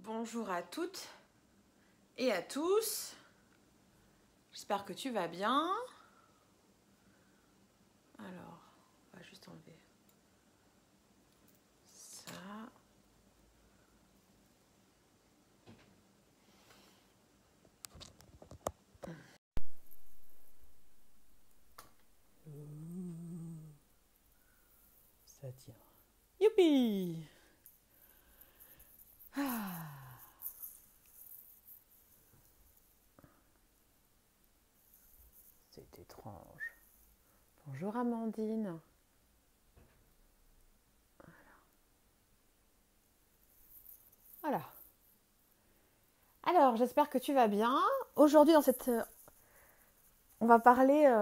Bonjour à toutes et à tous. J'espère que tu vas bien. Alors, on va juste enlever ça. Ça tient. Youpi! C'est étrange. Bonjour Amandine. Voilà. Alors, j'espère que tu vas bien. Aujourd'hui, on va parler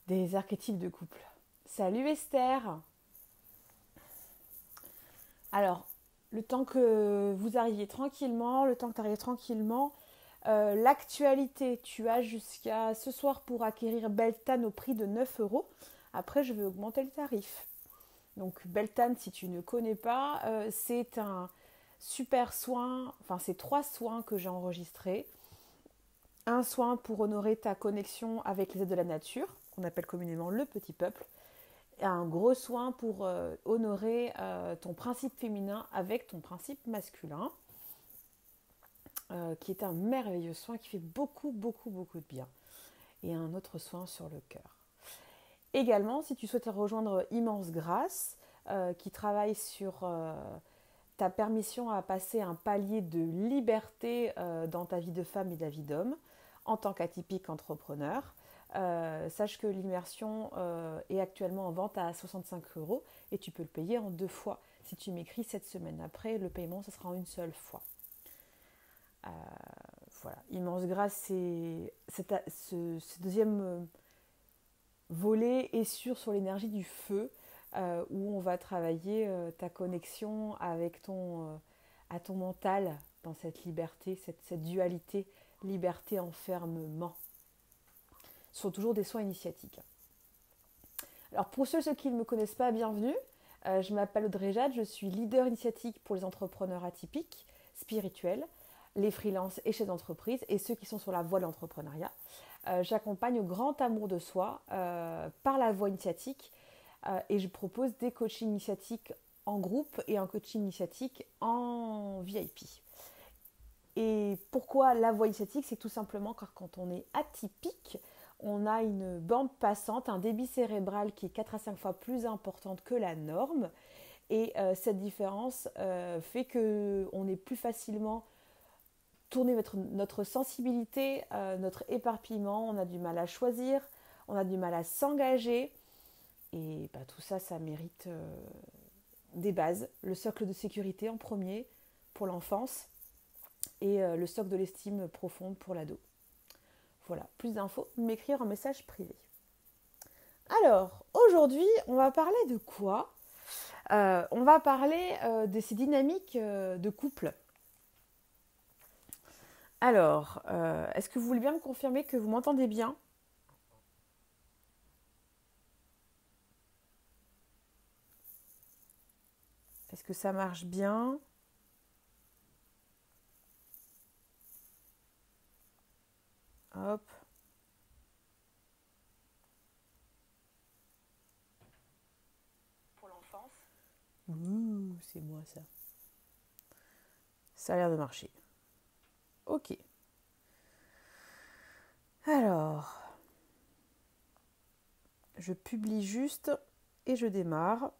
des archétypes de couple. Salut Esther. Alors, le temps que vous arriviez tranquillement, l'actualité, tu as jusqu'à ce soir pour acquérir Beltane au prix de 9 euros. Après, je vais augmenter le tarif. Donc, Beltane, si tu ne connais pas, c'est un super soin, enfin, c'est 3 soins que j'ai enregistrés. Un soin pour honorer ta connexion avec les êtres de la nature, qu'on appelle communément le petit peuple. Et un gros soin pour honorer ton principe féminin avec ton principe masculin. Qui est un merveilleux soin qui fait beaucoup de bien. Et un autre soin sur le cœur. Également, si tu souhaites rejoindre Immense Grâce, qui travaille sur ta permission à passer un palier de liberté dans ta vie de femme et de la vie d'homme, en tant qu'atypique entrepreneur, sache que l'immersion est actuellement en vente à 65 euros et tu peux le payer en 2 fois. Si tu m'écris cette semaine après, le paiement, ce sera en une seule fois. Voilà, Immense Grâce, ce deuxième volet est sur l'énergie du feu, où on va travailler ta connexion avec à ton mental dans cette liberté, cette dualité, liberté-enfermement. Ce sont toujours des soins initiatiques. Alors pour ceux qui ne me connaissent pas, bienvenue. Je m'appelle Audrey Jade, je suis leader initiatique pour les entrepreneurs atypiques, spirituels, les freelances et chefs d'entreprise et ceux qui sont sur la voie de l'entrepreneuriat. J'accompagne au grand amour de soi par la voie initiatique et je propose des coachings initiatiques en groupe et un coaching initiatique en VIP. Et pourquoi la voie initiatique? C'est tout simplement car quand on est atypique, on a une bande passante, un débit cérébral qui est 4 à 5 fois plus importante que la norme. Et cette différence fait qu'on est plus facilement tourner notre sensibilité, notre éparpillement, on a du mal à choisir, on a du mal à s'engager. Et tout ça, ça mérite des bases. Le socle de sécurité en premier pour l'enfance et le socle de l'estime profonde pour l'ado. Voilà, plus d'infos, m'écrire en message privé. Alors, aujourd'hui, on va parler de quoi? On va parler de ces dynamiques de couple. Alors, est-ce que vous voulez bien me confirmer que vous m'entendez bien? Est-ce que ça marche bien? Hop. Pour l'enfance. Ouh, c'est moi ça. Ça a l'air de marcher. Ok. Alors, je publie juste et je démarre.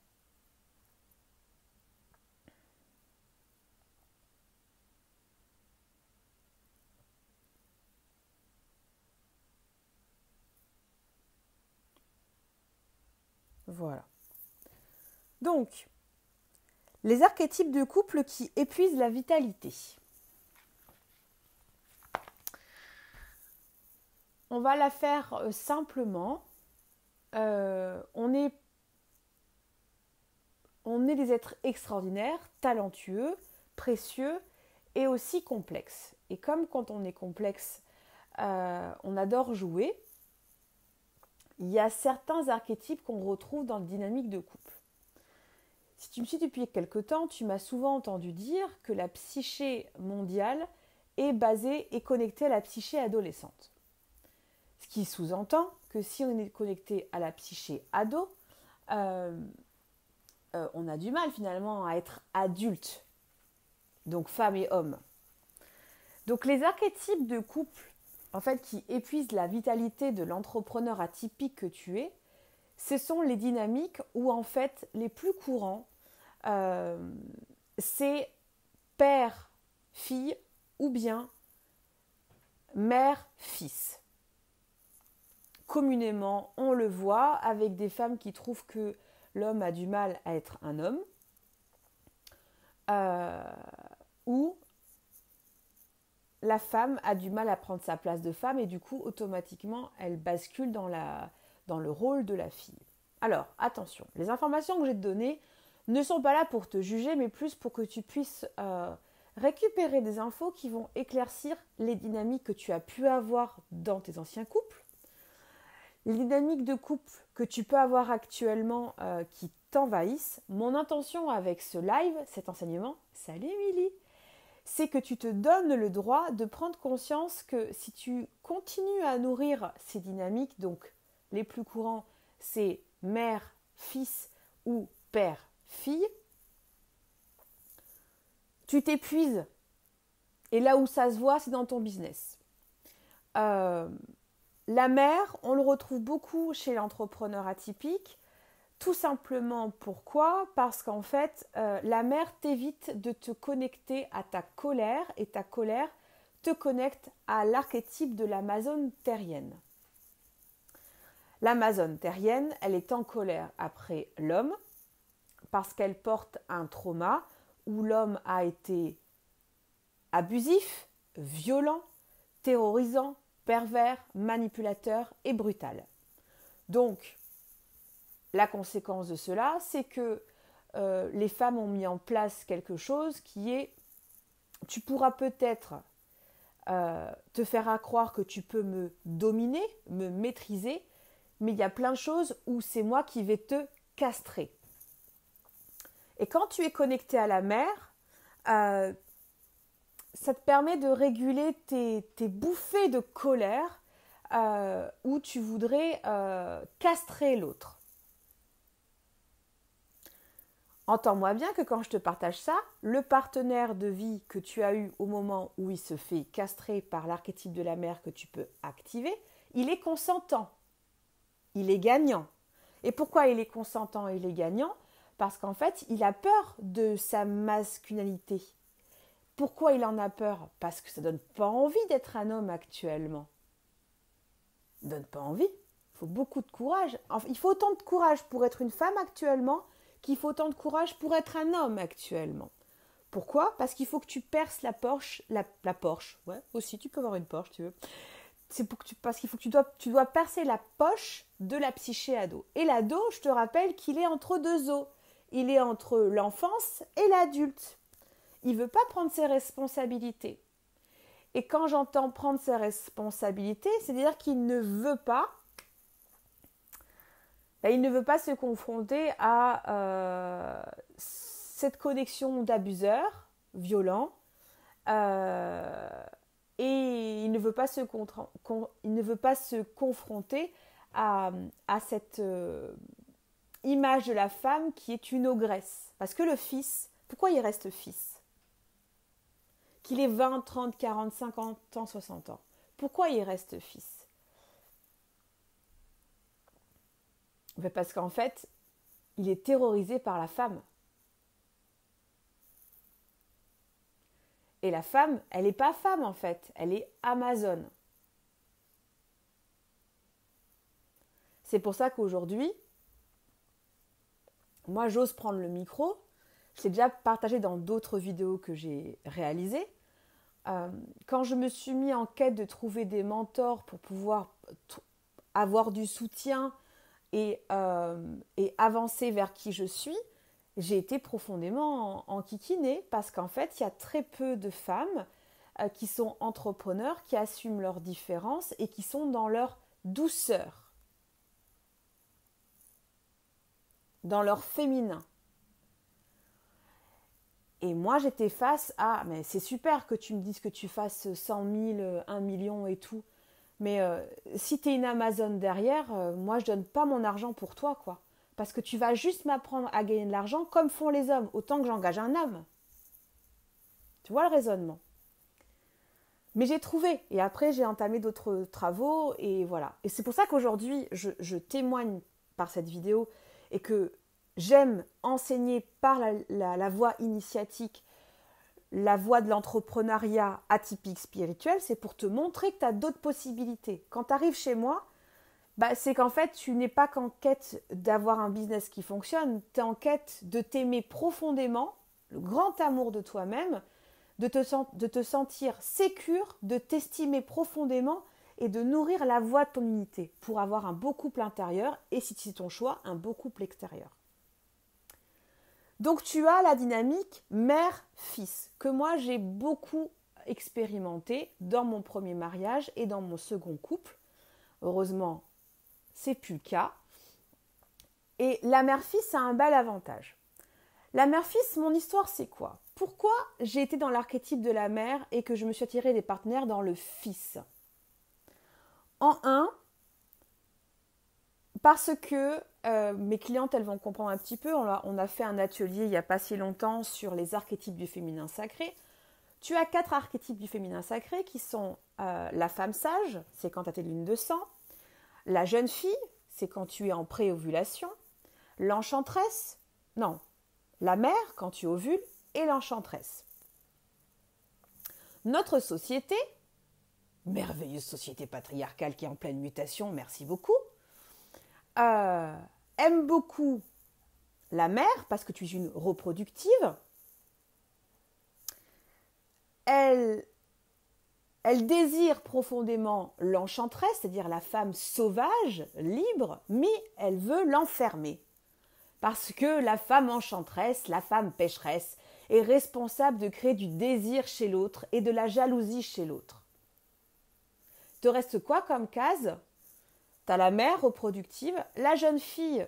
Voilà. Donc, les archétypes de couple qui épuisent la vitalité. On va la faire simplement. On est des êtres extraordinaires, talentueux, précieux et aussi complexes. Et comme quand on est complexe, on adore jouer, il y a certains archétypes qu'on retrouve dans la dynamique de couple. Si tu me suis depuis quelque temps, tu m'as souvent entendu dire que la psyché mondiale est basée et connectée à la psyché adolescente. Ce qui sous-entend que si on est connecté à la psyché ado, on a du mal finalement à être adulte, donc femme et homme. Donc les archétypes de couple, en fait, qui épuisent la vitalité de l'entrepreneur atypique que tu es, ce sont les dynamiques où en fait les plus courants, c'est père, fille ou bien mère, fils. Communément, on le voit avec des femmes qui trouvent que l'homme a du mal à être un homme, ou la femme a du mal à prendre sa place de femme et du coup, automatiquement, elle bascule dans le rôle de la fille. Alors, attention, les informations que je vais te donner ne sont pas là pour te juger, mais plus pour que tu puisses récupérer des infos qui vont éclaircir les dynamiques que tu as pu avoir dans tes anciens couples, les dynamiques de couple que tu peux avoir actuellement qui t'envahissent. Mon intention avec ce live, cet enseignement, salut Émilie, c'est que tu te donnes le droit de prendre conscience que si tu continues à nourrir ces dynamiques, donc les plus courants, c'est mère, fils ou père, fille, tu t'épuises. Et là où ça se voit, c'est dans ton business. La mère, on le retrouve beaucoup chez l'entrepreneur atypique. Tout simplement pourquoi ? Parce qu'en fait, la mère t'évite de te connecter à ta colère et ta colère te connecte à l'archétype de l'Amazone terrienne. L'Amazone terrienne, elle est en colère après l'homme parce qu'elle porte un trauma où l'homme a été abusif, violent, terrorisant, pervers, manipulateur et brutal. Donc, la conséquence de cela, c'est que les femmes ont mis en place quelque chose qui est, tu pourras peut-être te faire croire que tu peux me dominer, me maîtriser, mais il y a plein de choses où c'est moi qui vais te castrer. Et quand tu es connecté à la mère, ça te permet de réguler tes bouffées de colère où tu voudrais castrer l'autre. Entends-moi bien que quand je te partage ça, le partenaire de vie que tu as eu au moment où il se fait castrer par l'archétype de la mère que tu peux activer, il est consentant, il est gagnant. Et pourquoi il est consentant et il est gagnant ? Parce qu'en fait, il a peur de sa masculinité. Pourquoi il en a peur ? Parce que ça ne donne pas envie d'être un homme actuellement. Ça ne donne pas envie. Il faut beaucoup de courage. Enfin, il faut autant de courage pour être une femme actuellement qu'il faut autant de courage pour être un homme actuellement. Pourquoi ? Parce qu'il faut que tu perces la Porsche. La Porsche, ouais, aussi, tu peux avoir une Porsche, tu veux. C'est parce qu'il faut que tu dois percer la poche de la psyché ado. Et l'ado, je te rappelle qu'il est entre deux eaux. Il est entre l'enfance et l'adulte. Il ne veut pas prendre ses responsabilités. Et quand j'entends prendre ses responsabilités, c'est-à-dire qu'il ne veut pas, il ne veut pas se confronter à cette connexion d'abuseurs violents et il ne veut pas se confronter à cette image de la femme qui est une ogresse. Parce que le fils, pourquoi il reste fils ? Qu'il ait 20, 30, 40, 50 ans, 60 ans. Pourquoi il reste fils ? Parce qu'en fait, il est terrorisé par la femme. Et la femme, elle n'est pas femme en fait, elle est Amazone. C'est pour ça qu'aujourd'hui, moi j'ose prendre le micro. Je l'ai déjà partagé dans d'autres vidéos que j'ai réalisées. Quand je me suis mis en quête de trouver des mentors pour pouvoir avoir du soutien et avancer vers qui je suis, j'ai été profondément enquiquinée parce qu'en fait, il y a très peu de femmes qui sont entrepreneurs, qui assument leurs différences et qui sont dans leur douceur, dans leur féminin. Et moi, j'étais face à, mais c'est super que tu me dises que tu fasses 100 000, 1 million et tout. Mais si tu es une Amazon derrière, moi, je donne pas mon argent pour toi, quoi. Parce que tu vas juste m'apprendre à gagner de l'argent comme font les hommes, autant que j'engage un homme. Tu vois le raisonnement. Mais j'ai trouvé. Et après, j'ai entamé d'autres travaux. Et voilà. Et c'est pour ça qu'aujourd'hui, je témoigne par cette vidéo et que j'aime enseigner par la voie initiatique, la voie de l'entrepreneuriat atypique spirituel. C'est pour te montrer que tu as d'autres possibilités. Quand tu arrives chez moi, c'est qu'en fait, tu n'es pas qu'en quête d'avoir un business qui fonctionne. Tu es en quête de t'aimer profondément, le grand amour de toi-même, de te sentir sécure, de t'estimer profondément et de nourrir la voie de ton unité pour avoir un beau couple intérieur et, si c'est ton choix, un beau couple extérieur. Donc tu as la dynamique mère-fils que moi j'ai beaucoup expérimenté dans mon premier mariage et dans mon second couple. Heureusement, c'est plus le cas. Et la mère-fils a un bel avantage. La mère-fils, mon histoire, c'est quoi? Pourquoi j'ai été dans l'archétype de la mère et que je me suis attirée des partenaires dans le fils? En un, parce que mes clientes, elles vont comprendre un petit peu. On a fait un atelier il n'y a pas si longtemps sur les archétypes du féminin sacré. Tu as 4 archétypes du féminin sacré qui sont la femme sage, c'est quand tu as tes lunes de sang. La jeune fille, c'est quand tu es en pré-ovulation. L'enchanteresse, non, la mère quand tu ovules et l'enchanteresse. Notre société, merveilleuse société patriarcale qui est en pleine mutation, merci beaucoup, aime beaucoup la mère parce que tu es une reproductive. Elle désire profondément l'enchanteresse, c'est-à-dire la femme sauvage, libre, mais elle veut l'enfermer. Parce que la femme enchanteresse, la femme pécheresse, est responsable de créer du désir chez l'autre et de la jalousie chez l'autre. Te reste quoi comme case? Tu as la mère reproductive, la jeune fille,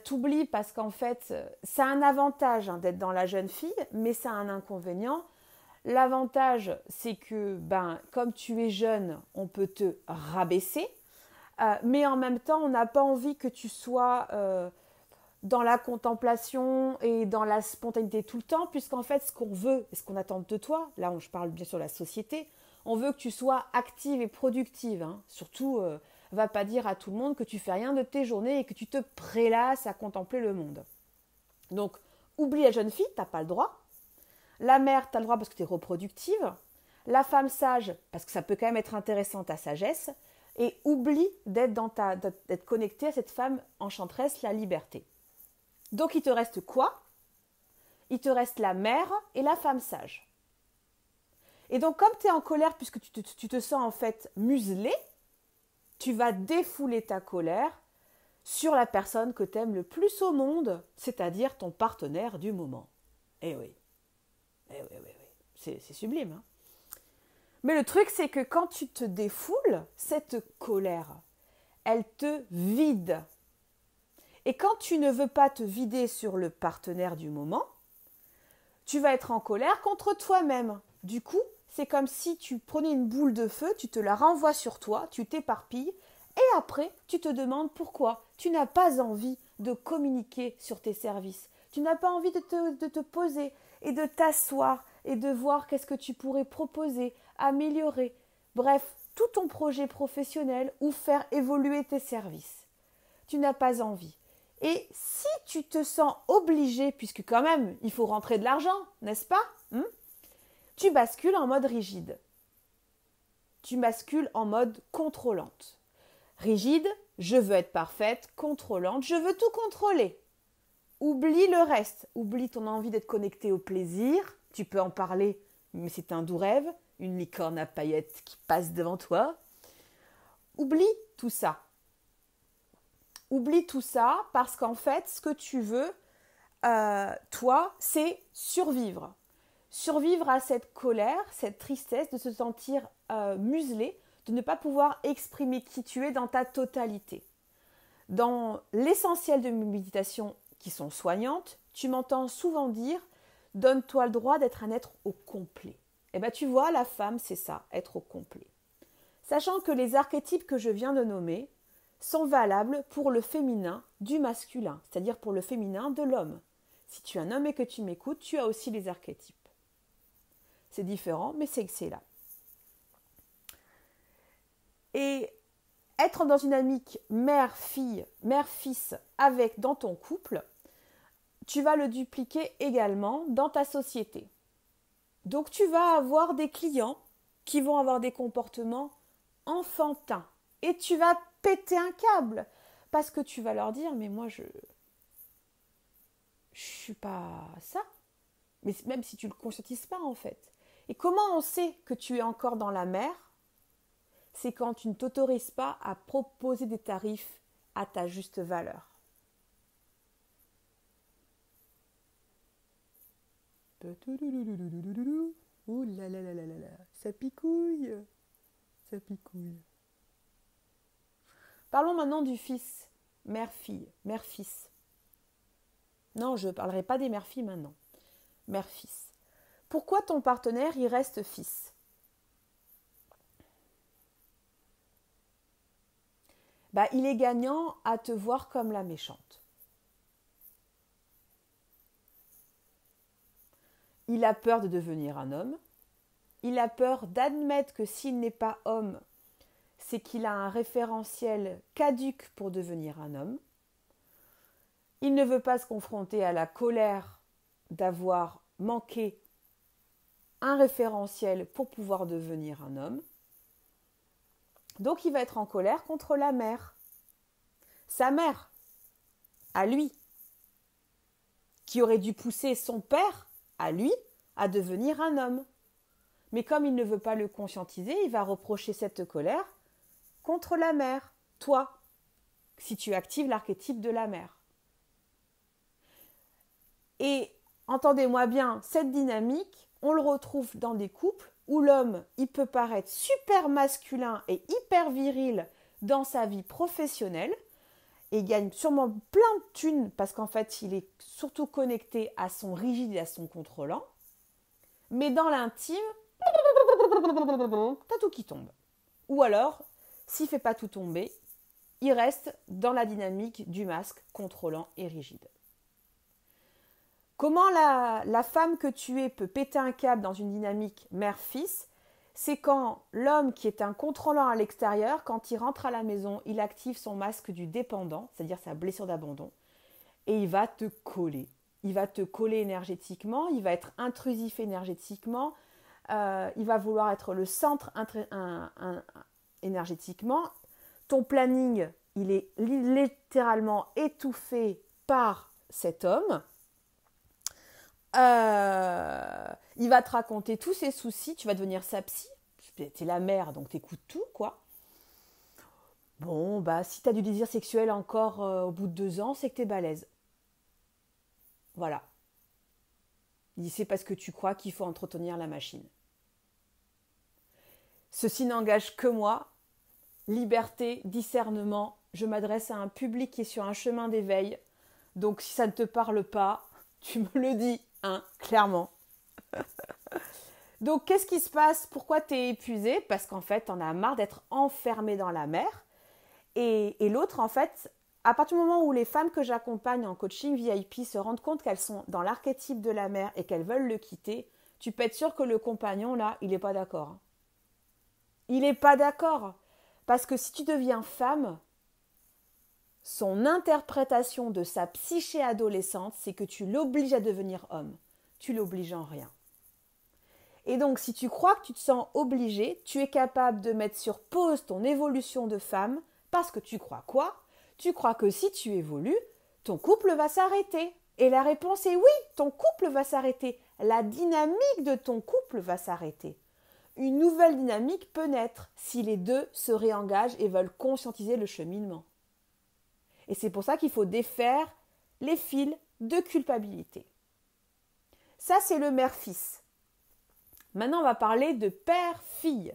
t'oublies parce qu'en fait, ça a un avantage d'être dans la jeune fille, mais ça a un inconvénient. L'avantage, c'est que comme tu es jeune, on peut te rabaisser, mais en même temps, on n'a pas envie que tu sois dans la contemplation et dans la spontanéité tout le temps, puisqu'en fait, ce qu'on veut et ce qu'on attend de toi, là je parle bien sûr de la société, on veut que tu sois active et productive. Surtout, va pas dire à tout le monde que tu fais rien de tes journées et que tu te prélasses à contempler le monde. Donc, oublie la jeune fille, t'as pas le droit. La mère, tu as le droit parce que tu es reproductive. La femme sage, parce que ça peut quand même être intéressant ta sagesse. Et oublie d'être connecté à cette femme enchanteresse, la liberté. Donc il te reste quoi? Il te reste la mère et la femme sage. Et donc comme tu es en colère, puisque tu te sens en fait muselé, tu vas défouler ta colère sur la personne que tu aimes le plus au monde, c'est-à-dire ton partenaire du moment. Eh oui. C'est sublime. Mais le truc, c'est que quand tu te défoules, cette colère, elle te vide. Et quand tu ne veux pas te vider sur le partenaire du moment, tu vas être en colère contre toi-même. Du coup, c'est comme si tu prenais une boule de feu, tu te la renvoies sur toi, tu t'éparpilles, et après, tu te demandes pourquoi tu n'as pas envie de communiquer sur tes services. Tu n'as pas envie de te poser et de t'asseoir et de voir qu'est-ce que tu pourrais proposer, améliorer. Bref, tout ton projet professionnel ou faire évoluer tes services. Tu n'as pas envie. Et si tu te sens obligé, puisque quand même, il faut rentrer de l'argent, n'est-ce pas? Tu bascules en mode rigide. Tu bascules en mode contrôlante. Rigide, je veux être parfaite, contrôlante, je veux tout contrôler. Oublie le reste, oublie ton envie d'être connecté au plaisir, tu peux en parler, mais c'est un doux rêve, une licorne à paillettes qui passe devant toi. Oublie tout ça. Oublie tout ça parce qu'en fait, ce que tu veux, toi, c'est survivre. Survivre à cette colère, cette tristesse, de se sentir muselé, de ne pas pouvoir exprimer qui tu es dans ta totalité. Dans l'essentiel de mes méditations qui sont soignantes, tu m'entends souvent dire Donne-toi le droit d'être un être au complet. Eh bien, tu vois, la femme, c'est ça, être au complet. Sachant que les archétypes que je viens de nommer sont valables pour le féminin du masculin, c'est-à-dire pour le féminin de l'homme. Si tu es un homme et que tu m'écoutes, tu as aussi les archétypes. C'est différent, mais c'est là. Et être dans une dynamique mère-fille, mère-fils avec dans ton couple, tu vas le dupliquer également dans ta société. Donc tu vas avoir des clients qui vont avoir des comportements enfantins. Et tu vas péter un câble. Parce que tu vas leur dire, mais moi je suis pas ça. Mais même si tu ne le conscientises pas en fait. Et comment on sait que tu es encore dans la mer? C'est quand tu ne t'autorises pas à proposer des tarifs à ta juste valeur. Ouh là là là là là là, ça picouille, ça picouille. Parlons maintenant du fils, mère-fille, mère-fils. Non, je ne parlerai pas des mères-filles maintenant. Mère-fils. Pourquoi ton partenaire y reste fils? Il est gagnant à te voir comme la méchante. Il a peur de devenir un homme. Il a peur d'admettre que s'il n'est pas homme, c'est qu'il a un référentiel caduc pour devenir un homme. Il ne veut pas se confronter à la colère d'avoir manqué un référentiel pour pouvoir devenir un homme. Donc il va être en colère contre la mère. Sa mère, à lui, qui aurait dû pousser son père, à lui, à devenir un homme. Mais comme il ne veut pas le conscientiser, il va reprocher cette colère contre la mère, toi, si tu actives l'archétype de la mère. Et entendez-moi bien, cette dynamique, on le retrouve dans des couples où l'homme, il peut paraître super masculin et hyper viril dans sa vie professionnelle et gagne sûrement plein de thunes parce qu'en fait, il est surtout connecté à son rigide et à son contrôlant. Mais dans l'intime, t'as tout qui tombe. Ou alors, s'il ne fait pas tout tomber, il reste dans la dynamique du masque contrôlant et rigide. Comment la femme que tu es peut péter un câble dans une dynamique mère-fils? C'est quand l'homme qui est un contrôlant à l'extérieur, quand il rentre à la maison, il active son masque du dépendant, c'est-à-dire sa blessure d'abandon, et il va te coller. Il va te coller énergétiquement, il va être intrusif énergétiquement, il va vouloir être le centre énergétiquement. Ton planning, il est littéralement étouffé par cet homme. Il va te raconter tous ses soucis, tu vas devenir sa psy, t'es la mère donc t'écoutes tout quoi. Bon si t'as du désir sexuel encore au bout de 2 ans, c'est que t'es balèze. Voilà. C'est parce que tu crois qu'il faut entretenir la machine. Ceci n'engage que moi, liberté, discernement, je m'adresse à un public qui est sur un chemin d'éveil, donc si ça ne te parle pas, tu me le dis. Clairement. Donc, qu'est-ce qui se passe? Pourquoi tu es épuisé? Parce qu'en fait, on a marre d'être enfermé dans la mer. Et l'autre, en fait, à partir du moment où les femmes que j'accompagne en coaching VIP se rendent compte qu'elles sont dans l'archétype de la mer et qu'elles veulent le quitter, tu peux être sûr que le compagnon, là, il n'est pas d'accord. Il n'est pas d'accord. Parce que si tu deviens femme, son interprétation de sa psyché adolescente, c'est que tu l'obliges à devenir homme. Tu l'obliges en rien. Et donc, si tu crois que tu te sens obligé, tu es capable de mettre sur pause ton évolution de femme parce que tu crois quoi? Tu crois que si tu évolues, ton couple va s'arrêter. Et la réponse est oui, ton couple va s'arrêter. La dynamique de ton couple va s'arrêter. Une nouvelle dynamique peut naître si les deux se réengagent et veulent conscientiser le cheminement. Et c'est pour ça qu'il faut défaire les fils de culpabilité. Ça, c'est le mère-fils. Maintenant, on va parler de père-fille.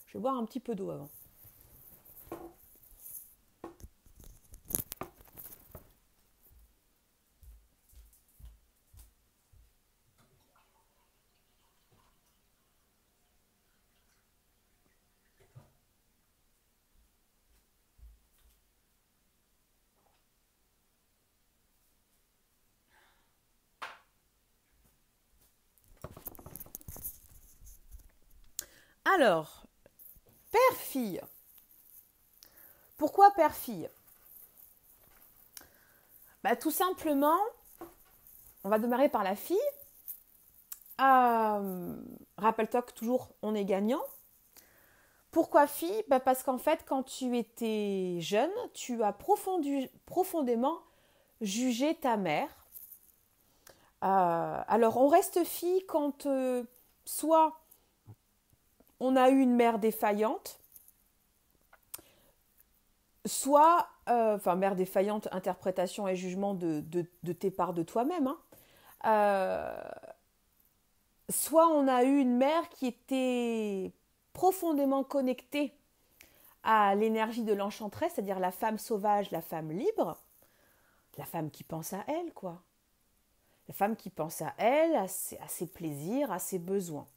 Je vais boire un petit peu d'eau avant. Alors, père-fille. Pourquoi père-fille? Tout simplement, on va démarrer par la fille. Rappelle-toi que toujours on est gagnant. Pourquoi fille? Parce qu'en fait, quand tu étais jeune, tu as profondément jugé ta mère. Alors, on reste fille quand soit on a eu une mère défaillante, soit, mère défaillante, interprétation et jugement de tes parts de toi-même, hein. Soit on a eu une mère qui était profondément connectée à l'énergie de l'enchanteresse, c'est-à-dire la femme sauvage, la femme libre, la femme qui pense à elle, quoi. La femme qui pense à elle, à ses plaisirs, à ses besoins.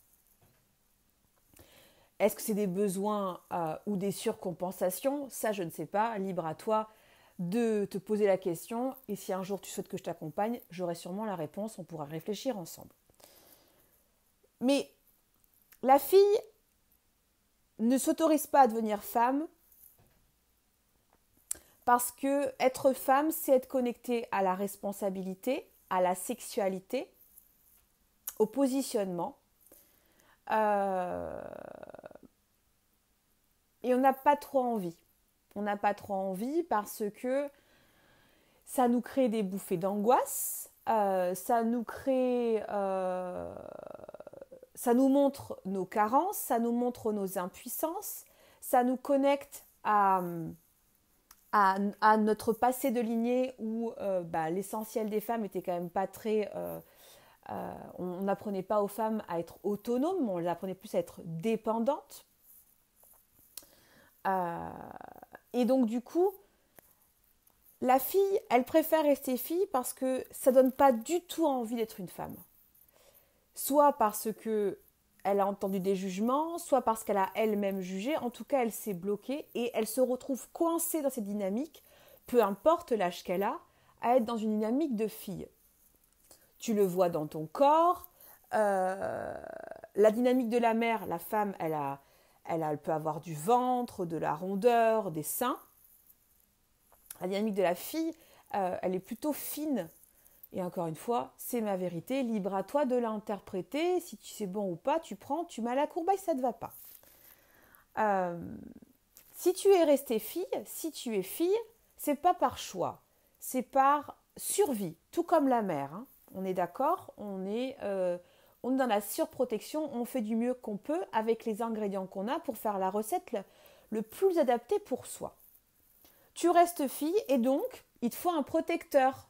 Est-ce que c'est des besoins ou des surcompensations? Ça, je ne sais pas. Libre à toi de te poser la question. Et si un jour tu souhaites que je t'accompagne, j'aurai sûrement la réponse. On pourra réfléchir ensemble. Mais la fille ne s'autorise pas à devenir femme parce que être femme, c'est être connectée à la responsabilité, à la sexualité, au positionnement. Et on n'a pas trop envie. On n'a pas trop envie parce que ça nous crée des bouffées d'angoisse, ça nous montre nos carences, ça nous montre nos impuissances, ça nous connecte à notre passé de lignée où l'essentiel des femmes était quand même pas très... on n'apprenait pas aux femmes à être autonomes, on les apprenait plus à être dépendantes. Et donc du coup, la fille, elle préfère rester fille parce que ça donne pas du tout envie d'être une femme. Soit parce que elle a entendu des jugements, soit parce qu'elle a elle-même jugé. En tout cas, elle s'est bloquée et elle se retrouve coincée dans cette dynamique, peu importe l'âge qu'elle a, à être dans une dynamique de fille. Tu le vois dans ton corps. La dynamique de la mère, la femme, elle peut avoir du ventre, de la rondeur, des seins. La dynamique de la fille, elle est plutôt fine. Et encore une fois, c'est ma vérité, libre à toi de l'interpréter. Si tu sais bon ou pas, tu prends, tu mets à la courbaille, ça ne te va pas. Si tu es restée fille, si tu es fille, c'est pas par choix, c'est par survie, tout comme la mère. Hein. On est d'accord, on est dans la surprotection, on fait du mieux qu'on peut avec les ingrédients qu'on a pour faire la recette le plus adaptée pour soi. Tu restes fille et donc, il te faut un protecteur,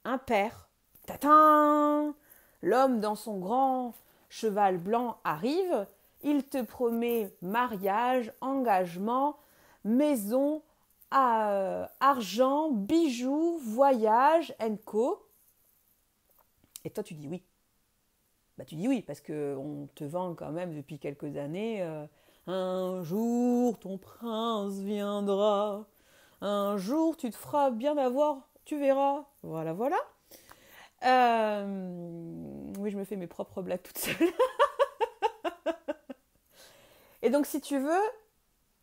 un père. Tatin! L'homme dans son grand cheval blanc arrive, il te promet mariage, engagement, maison, argent, bijoux, voyage, co. Et toi tu dis oui. Tu dis oui parce qu'on te vend quand même depuis quelques années un jour ton prince viendra, un jour tu te feras bien avoir, tu verras. Voilà. Oui, je me fais mes propres blagues toute seule. Et donc, si tu veux,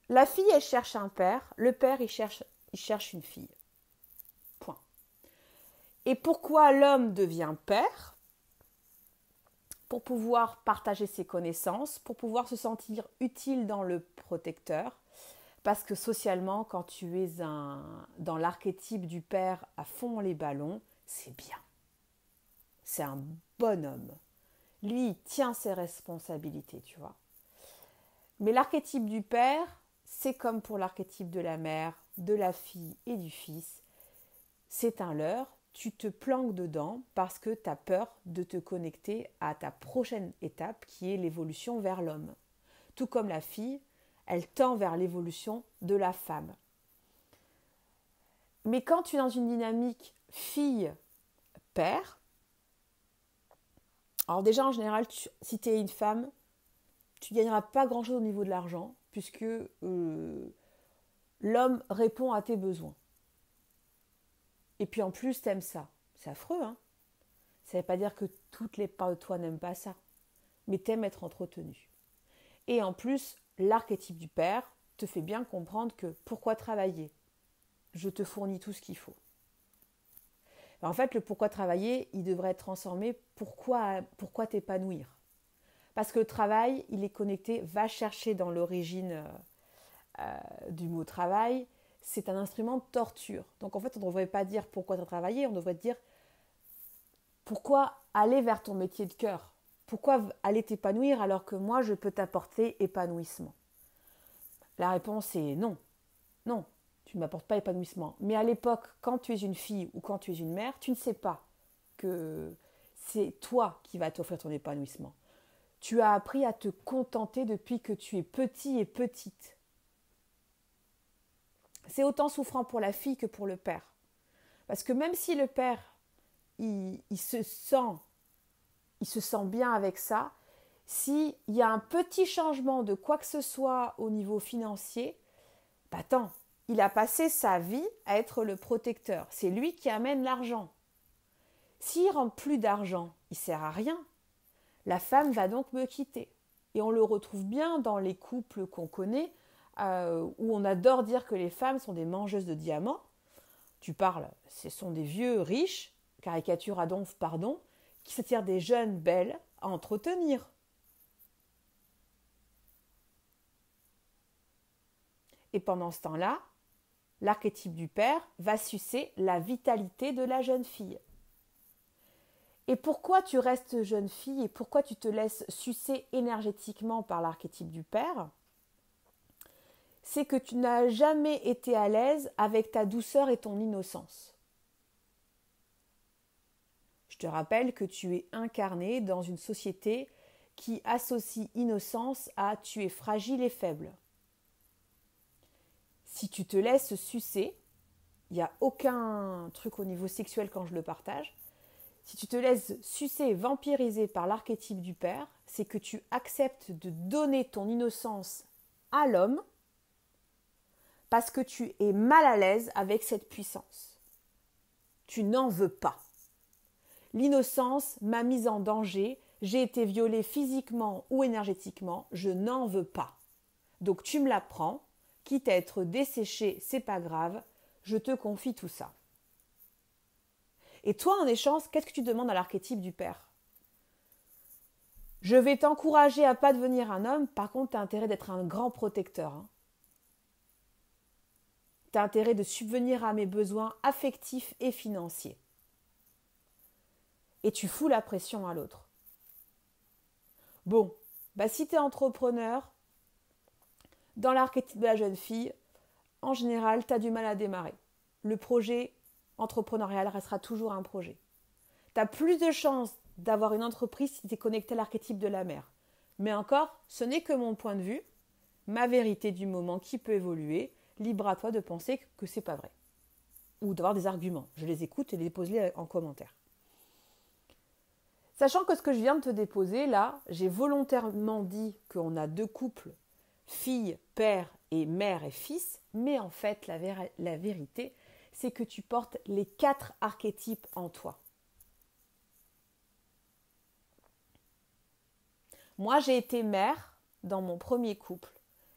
la fille, elle cherche un père. Le père, il cherche une fille. Point. Et pourquoi l'homme devient père? Pour pouvoir partager ses connaissances, pour pouvoir se sentir utile dans le protecteur. Parce que socialement, quand tu es dans l'archétype du père à fond les ballons, c'est bien. C'est un bonhomme. Lui, il tient ses responsabilités, tu vois. Mais l'archétype du père, c'est comme pour l'archétype de la mère, de la fille et du fils. C'est un leurre, tu te planques dedans parce que tu as peur de te connecter à ta prochaine étape qui est l'évolution vers l'homme. Tout comme la fille, elle tend vers l'évolution de la femme. Mais quand tu es dans une dynamique fille-père, alors déjà, en général, si tu es une femme, tu ne gagneras pas grand-chose au niveau de l'argent, puisque l'homme répond à tes besoins. Et puis en plus, tu aimes ça. C'est affreux, hein. Ça ne veut pas dire que toutes les parts de toi n'aiment pas ça. Mais tu aimes être entretenu. Et en plus, l'archétype du père te fait bien comprendre que pourquoi travailler? Je te fournis tout ce qu'il faut. En fait, le pourquoi travailler, il devrait être transformé pourquoi t'épanouir. Parce que le travail, il est connecté, va chercher dans l'origine du mot travail, c'est un instrument de torture. Donc en fait, on ne devrait pas dire pourquoi travailler, on devrait dire pourquoi aller vers ton métier de cœur. Pourquoi aller t'épanouir alors que moi, je peux t'apporter épanouissement? La réponse est non. Non, tu ne m'apportes pas épanouissement. Mais à l'époque, quand tu es une fille ou quand tu es une mère, tu ne sais pas que c'est toi qui vas t'offrir ton épanouissement. Tu as appris à te contenter depuis que tu es petit et petite. C'est autant souffrant pour la fille que pour le père. Parce que même si le père, il se sent bien avec ça, s'il y a un petit changement de quoi que ce soit au niveau financier, attends, il a passé sa vie à être le protecteur. C'est lui qui amène l'argent. S'il ne rentre plus d'argent, il ne sert à rien. La femme va donc me quitter. Et on le retrouve bien dans les couples qu'on connaît, où on adore dire que les femmes sont des mangeuses de diamants. Tu parles, ce sont des vieux riches, caricature Adolphe, pardon, qui s'attirent des jeunes belles à entretenir. Et pendant ce temps-là, l'archétype du père va sucer la vitalité de la jeune fille. Et pourquoi tu restes jeune fille et pourquoi tu te laisses sucer énergétiquement par l'archétype du père? C'est que tu n'as jamais été à l'aise avec ta douceur et ton innocence. Je te rappelle que tu es incarné dans une société qui associe innocence à tu es fragile et faible. Si tu te laisses sucer, il n'y a aucun truc au niveau sexuel quand je le partage, si tu te laisses sucer et vampiriser par l'archétype du père, c'est que tu acceptes de donner ton innocence à l'homme parce que tu es mal à l'aise avec cette puissance. Tu n'en veux pas. L'innocence m'a mise en danger, j'ai été violée physiquement ou énergétiquement, je n'en veux pas. Donc tu me la prends, quitte à être desséchée, c'est pas grave, je te confie tout ça. Et toi, en échange, qu'est-ce que tu demandes à l'archétype du père? Je vais t'encourager à ne pas devenir un homme, par contre, tu as intérêt d'être un grand protecteur. Tu as intérêt de subvenir à mes besoins affectifs et financiers. Et tu fous la pression à l'autre. Bon, si tu es entrepreneur, dans l'archétype de la jeune fille, en général, tu as du mal à démarrer. Le projet entrepreneurial restera toujours un projet. Tu as plus de chances d'avoir une entreprise si tu es connecté à l'archétype de la mère. Mais encore, ce n'est que mon point de vue, ma vérité du moment qui peut évoluer. Libre à toi de penser que c'est pas vrai. Ou d'avoir des arguments. Je les écoute et les pose-les en commentaire. Sachant que ce que je viens de te déposer, là, j'ai volontairement dit qu'on a deux couples, fille, père et mère et fils, mais en fait, la vérité, c'est que tu portes les 4 archétypes en toi. Moi, j'ai été mère dans mon premier couple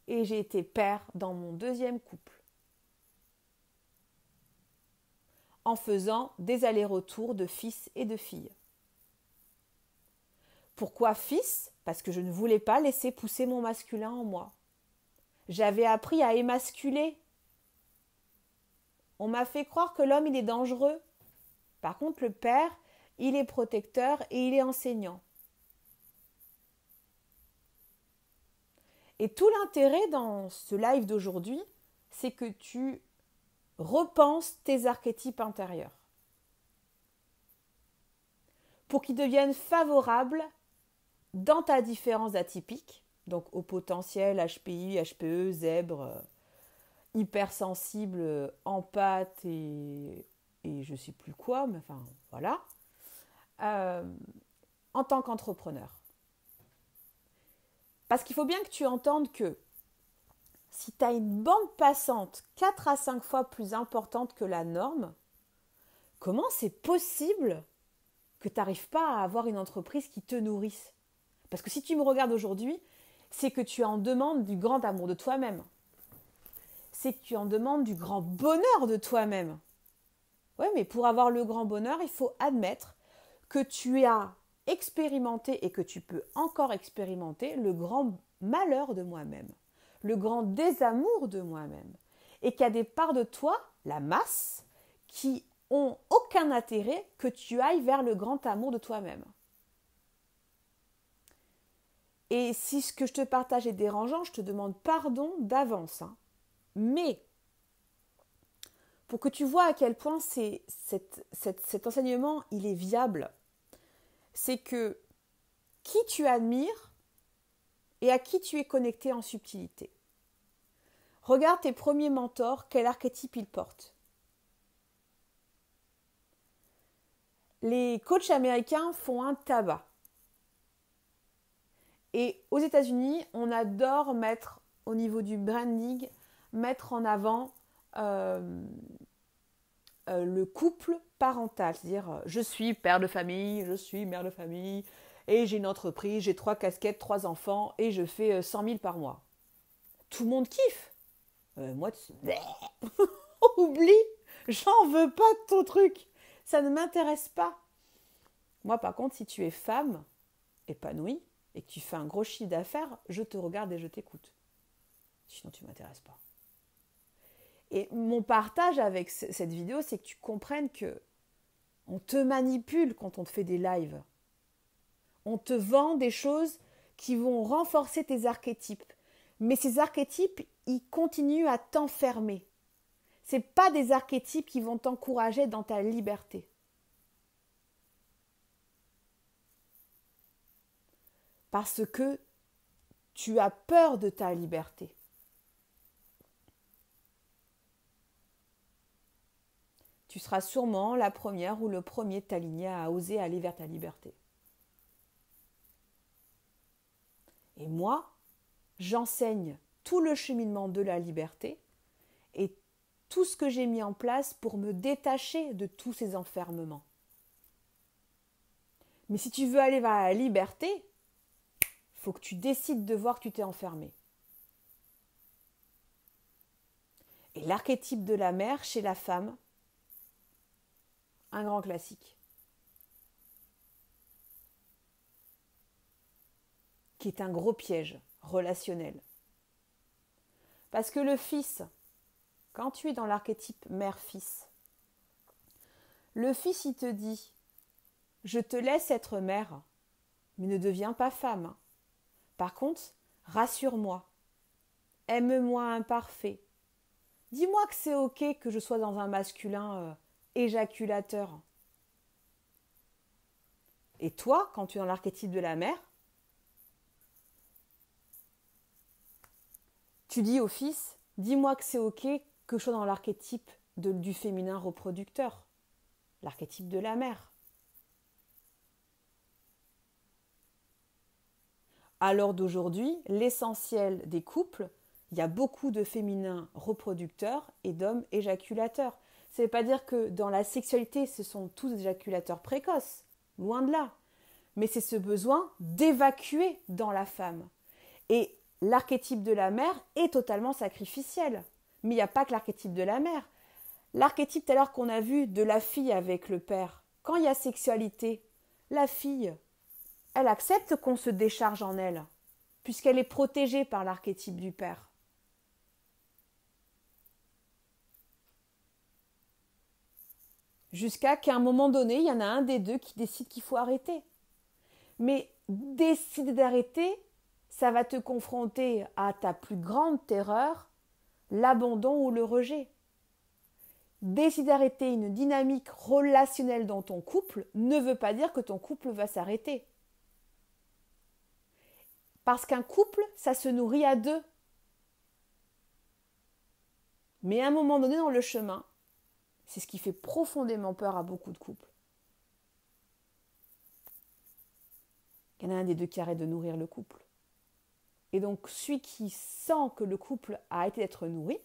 et j'ai été père dans mon deuxième couple. En faisant des allers-retours de fils et de filles. Pourquoi fils? Parce que je ne voulais pas laisser pousser mon masculin en moi. J'avais appris à émasculer. On m'a fait croire que l'homme, il est dangereux. Par contre, le père, il est protecteur et il est enseignant. Et tout l'intérêt dans ce live d'aujourd'hui, c'est que tu repenses tes archétypes intérieurs. Pour qu'ils deviennent favorables dans ta différence atypique, donc au potentiel HPI, HPE, zèbre, hypersensible, empathe et je ne sais plus quoi, mais enfin voilà, en tant qu'entrepreneur. Parce qu'il faut bien que tu entendes que si tu as une bande passante 4 à 5 fois plus importante que la norme, comment c'est possible que tu n'arrives pas à avoir une entreprise qui te nourrisse? Parce que si tu me regardes aujourd'hui, c'est que tu en demandes du grand amour de toi-même. C'est que tu en demandes du grand bonheur de toi-même. Oui, mais pour avoir le grand bonheur, il faut admettre que tu as expérimenté et que tu peux encore expérimenter le grand malheur de moi-même, le grand désamour de moi-même. Et qu'il y a des parts de toi, la masse, qui ont aucun intérêt que tu ailles vers le grand amour de toi-même. Et si ce que je te partage est dérangeant, je te demande pardon d'avance. Mais, pour que tu vois à quel point cet enseignement il est viable, c'est que qui tu admires et à qui tu es connecté en subtilité. Regarde tes premiers mentors, quel archétype ils portent. Les coachs américains font un tabac. Et aux États-Unis, on adore mettre, au niveau du branding, mettre en avant le couple parental. C'est-à-dire, je suis père de famille, je suis mère de famille, et j'ai une entreprise, j'ai 3 casquettes, 3 enfants, et je fais 100 000 par mois. Tout le monde kiffe. Moi, oublie, j'en veux pas de ton truc. Ça ne m'intéresse pas. Moi, par contre, si tu es femme épanouie et que tu fais un gros chiffre d'affaires, je te regarde et je t'écoute. Sinon, tu ne m'intéresses pas. Et mon partage avec cette vidéo, c'est que tu comprennes que on te manipule quand on te fait des lives. On te vend des choses qui vont renforcer tes archétypes. Mais ces archétypes, ils continuent à t'enfermer. Ce n'est pas des archétypes qui vont t'encourager dans ta liberté. Parce que tu as peur de ta liberté. Tu seras sûrement la première ou le premier de t'aligner à oser aller vers ta liberté. Et moi, j'enseigne tout le cheminement de la liberté et tout ce que j'ai mis en place pour me détacher de tous ces enfermements. Mais si tu veux aller vers la liberté, il faut que tu décides de voir que tu t'es enfermé. Et l'archétype de la mère chez la femme, un grand classique, qui est un gros piège relationnel. Parce que le fils, quand tu es dans l'archétype mère-fils, le fils il te dit « Je te laisse être mère, mais ne deviens pas femme. Par contre, rassure-moi, aime-moi imparfait. Dis-moi que c'est ok que je sois dans un masculin éjaculateur. » Et toi, quand tu es dans l'archétype de la mère, tu dis au fils, dis-moi que c'est ok que je sois dans l'archétype du féminin reproducteur, l'archétype de la mère. À l'heure d'aujourd'hui, l'essentiel des couples, il y a beaucoup de féminins reproducteurs et d'hommes éjaculateurs. Ça ne veut pas dire que dans la sexualité, ce sont tous des éjaculateurs précoces, loin de là. Mais c'est ce besoin d'évacuer dans la femme. Et l'archétype de la mère est totalement sacrificiel. Mais il n'y a pas que l'archétype de la mère. L'archétype tout à l'heure qu'on a vu de la fille avec le père, quand il y a sexualité, la fille, elle accepte qu'on se décharge en elle, puisqu'elle est protégée par l'archétype du père. Jusqu'à qu'à un moment donné, il y en a un des deux qui décide qu'il faut arrêter. Mais décider d'arrêter, ça va te confronter à ta plus grande terreur, l'abandon ou le rejet. Décider d'arrêter une dynamique relationnelle dans ton couple ne veut pas dire que ton couple va s'arrêter. Parce qu'un couple, ça se nourrit à deux. Mais à un moment donné dans le chemin, c'est ce qui fait profondément peur à beaucoup de couples. Il y en a un des deux qui arrête de nourrir le couple. Et donc, celui qui sent que le couple a arrêté d'être nourri,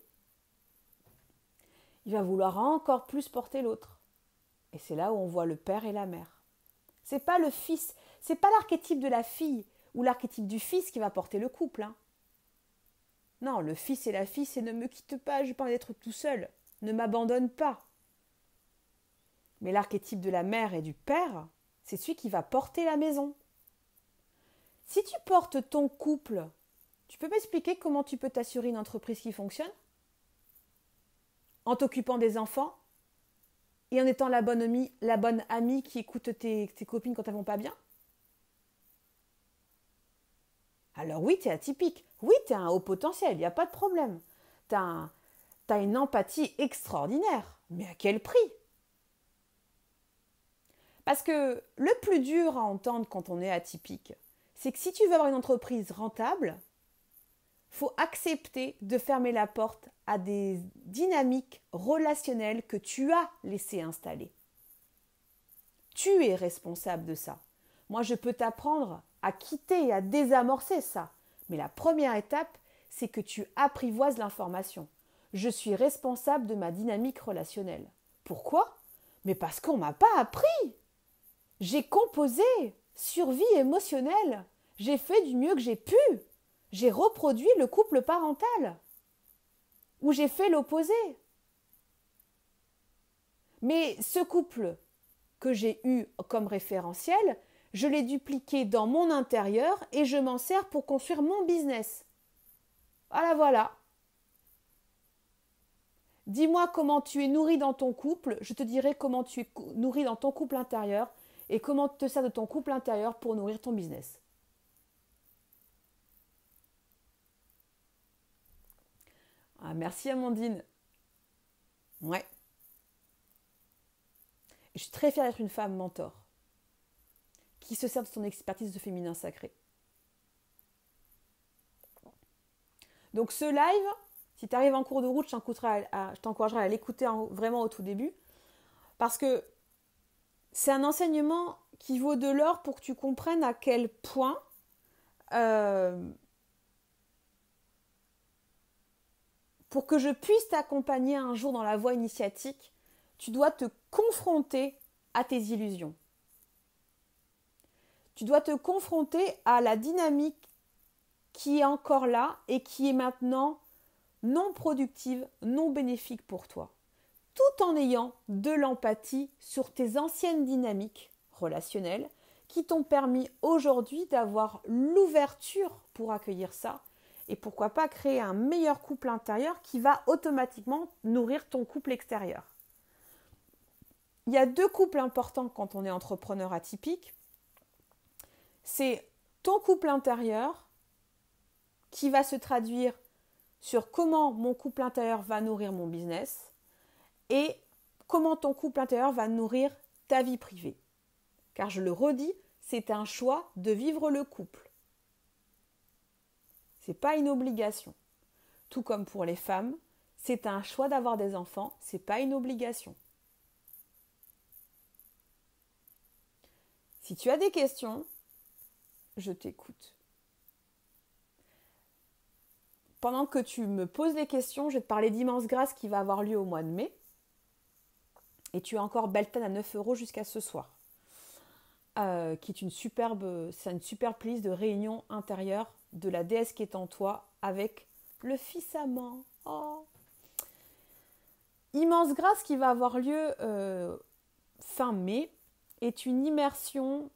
il va vouloir encore plus porter l'autre. Et c'est là où on voit le père et la mère. C'est pas le fils, c'est pas l'archétype de la fille ou l'archétype du fils qui va porter le couple. Hein. Non, le fils et la fille, c'est ne me quitte pas, j'ai pas envie d'être tout seul. Ne m'abandonne pas. Mais l'archétype de la mère et du père, c'est celui qui va porter la maison. Si tu portes ton couple, tu peux m'expliquer comment tu peux t'assurer une entreprise qui fonctionne? En t'occupant des enfants et en étant la bonne amie qui écoute tes copines quand elles vont pas bien? Alors oui, tu es atypique. Oui, tu as un haut potentiel, il n'y a pas de problème. Tu as une empathie extraordinaire. Mais à quel prix? Parce que le plus dur à entendre quand on est atypique, c'est que si tu veux avoir une entreprise rentable, il faut accepter de fermer la porte à des dynamiques relationnelles que tu as laissées installer. Tu es responsable de ça. Moi, je peux t'apprendre à quitter et à désamorcer ça. Mais la première étape, c'est que tu apprivoises l'information. Je suis responsable de ma dynamique relationnelle. Pourquoi? Mais parce qu'on ne m'a pas appris. J'ai composé, survie émotionnelle. J'ai fait du mieux que j'ai pu. J'ai reproduit le couple parental. Ou j'ai fait l'opposé. Mais ce couple que j'ai eu comme référentiel, je l'ai dupliqué dans mon intérieur et je m'en sers pour construire mon business. Voilà. Dis-moi comment tu es nourri dans ton couple, je te dirai comment tu es nourri dans ton couple intérieur et comment tu te sers de ton couple intérieur pour nourrir ton business. Ah, merci Amandine. Ouais. Je suis très fière d'être une femme mentor qui se sert de son expertise de féminin sacré. Donc ce live, si tu arrives en cours de route, je t'encouragerai à l'écouter vraiment au tout début, parce que c'est un enseignement qui vaut de l'or pour que tu comprennes à quel point pour que je puisse t'accompagner un jour dans la voie initiatique, tu dois te confronter à tes illusions. Tu dois te confronter à la dynamique qui est encore là et qui est maintenant non productive, non bénéfique pour toi, tout en ayant de l'empathie sur tes anciennes dynamiques relationnelles qui t'ont permis aujourd'hui d'avoir l'ouverture pour accueillir ça et pourquoi pas créer un meilleur couple intérieur qui va automatiquement nourrir ton couple extérieur. Il y a 2 couples importants quand on est entrepreneur atypique. C'est ton couple intérieur qui va se traduire sur comment mon couple intérieur va nourrir mon business et comment ton couple intérieur va nourrir ta vie privée. Car je le redis, c'est un choix de vivre le couple. Ce n'est pas une obligation. Tout comme pour les femmes, c'est un choix d'avoir des enfants, ce n'est pas une obligation. Si tu as des questions, je t'écoute. Pendant que tu me poses les questions, je vais te parler d'Immense Grâce qui va avoir lieu au mois de mai. Et tu as encore Beltane à 9 € jusqu'à ce soir. Qui est une superbe liste de réunion intérieure de la déesse qui est en toi avec le fils amant. Oh. Immense Grâce qui va avoir lieu fin mai est une immersion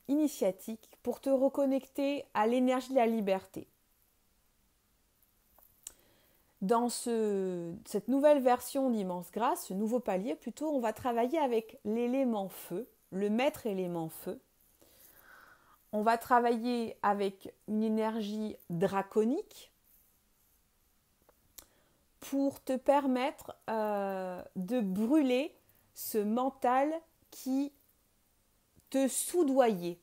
initiatique pour te reconnecter à l'énergie de la liberté. Dans cette nouvelle version d'Immense Grâce, ce nouveau palier plutôt, on va travailler avec l'élément feu, le maître élément feu. On va travailler avec une énergie draconique pour te permettre de brûler ce mental qui te soudoyait,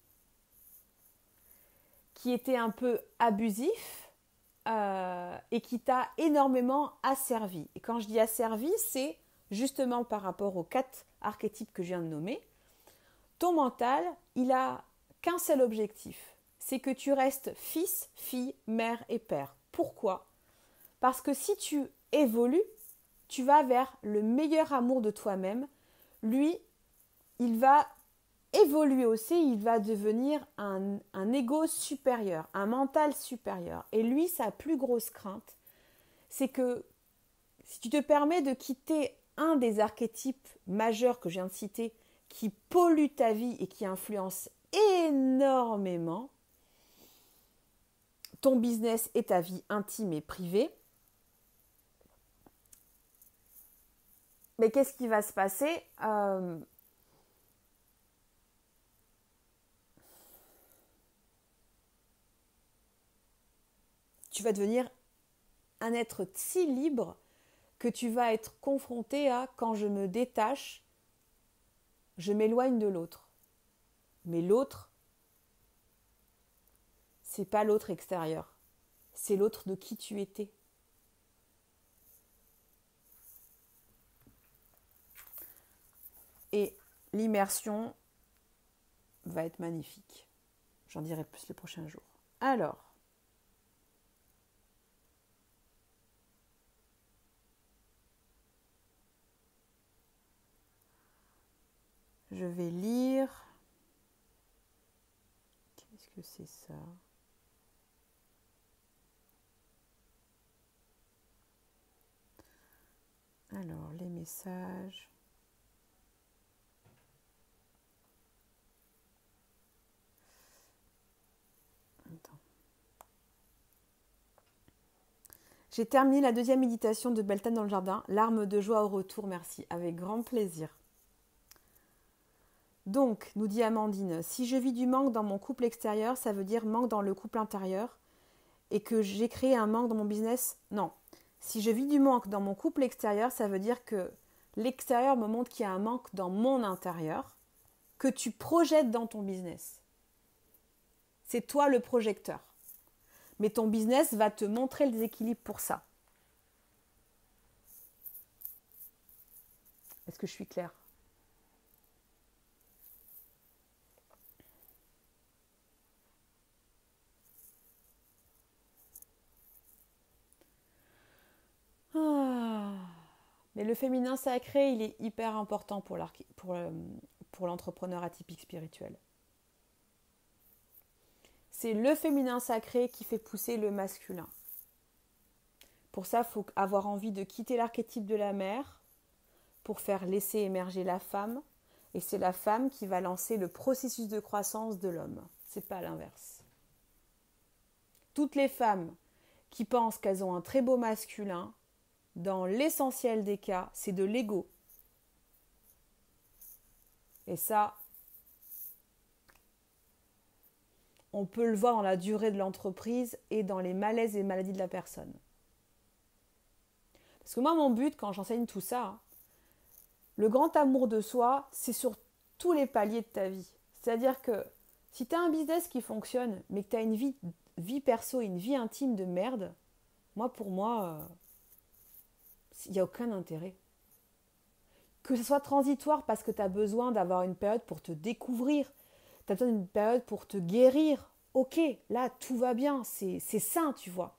qui était un peu abusif et qui t'a énormément asservi. Et quand je dis asservi, c'est justement par rapport aux 4 archétypes que je viens de nommer. Ton mental, il a qu'un seul objectif, c'est que tu restes fils, fille, mère et père. Pourquoi? Parce que si tu évolues, tu vas vers le meilleur amour de toi-même. Lui, il va évoluer aussi, il va devenir un ego supérieur, un mental supérieur. Et lui, sa plus grosse crainte, c'est que si tu te permets de quitter un des archétypes majeurs que je viens de citer, qui pollue ta vie et qui influence énormément ton business et ta vie intime et privée, mais qu'est-ce qui va se passer? Tu vas devenir un être si libre que tu vas être confronté à quand je me détache, je m'éloigne de l'autre. Mais l'autre, c'est pas l'autre extérieur, c'est l'autre de qui tu étais. Et l'immersion va être magnifique. J'en dirai plus les prochains jours. Alors, je vais lire. Qu'est-ce que c'est ça? Alors, les messages. Attends. J'ai terminé la deuxième méditation de Beltane dans le jardin. Larmes de joie au retour, merci. Avec grand plaisir. Donc, nous dit Amandine, si je vis du manque dans mon couple extérieur, ça veut dire manque dans le couple intérieur et que j'ai créé un manque dans mon business? Non. Si je vis du manque dans mon couple extérieur, ça veut dire que l'extérieur me montre qu'il y a un manque dans mon intérieur que tu projettes dans ton business. C'est toi le projecteur. Mais ton business va te montrer le déséquilibre pour ça. Est-ce que je suis claire? Mais le féminin sacré, il est hyper important pour l'entrepreneur atypique spirituel. C'est le féminin sacré qui fait pousser le masculin. Pour ça, il faut avoir envie de quitter l'archétype de la mère pour faire laisser émerger la femme. Et c'est la femme qui va lancer le processus de croissance de l'homme. C'est pas l'inverse. Toutes les femmes qui pensent qu'elles ont un très beau masculin, dans l'essentiel des cas, c'est de l'ego. Et ça, on peut le voir dans la durée de l'entreprise et dans les malaises et maladies de la personne. Parce que moi, mon but, quand j'enseigne tout ça, le grand amour de soi, c'est sur tous les paliers de ta vie. C'est-à-dire que si tu as un business qui fonctionne, mais que tu as une vie perso et une vie intime de merde, pour moi, il n'y a aucun intérêt. Que ce soit transitoire parce que tu as besoin d'avoir une période pour te découvrir, tu as besoin d'une période pour te guérir, ok, là tout va bien, c'est sain, tu vois.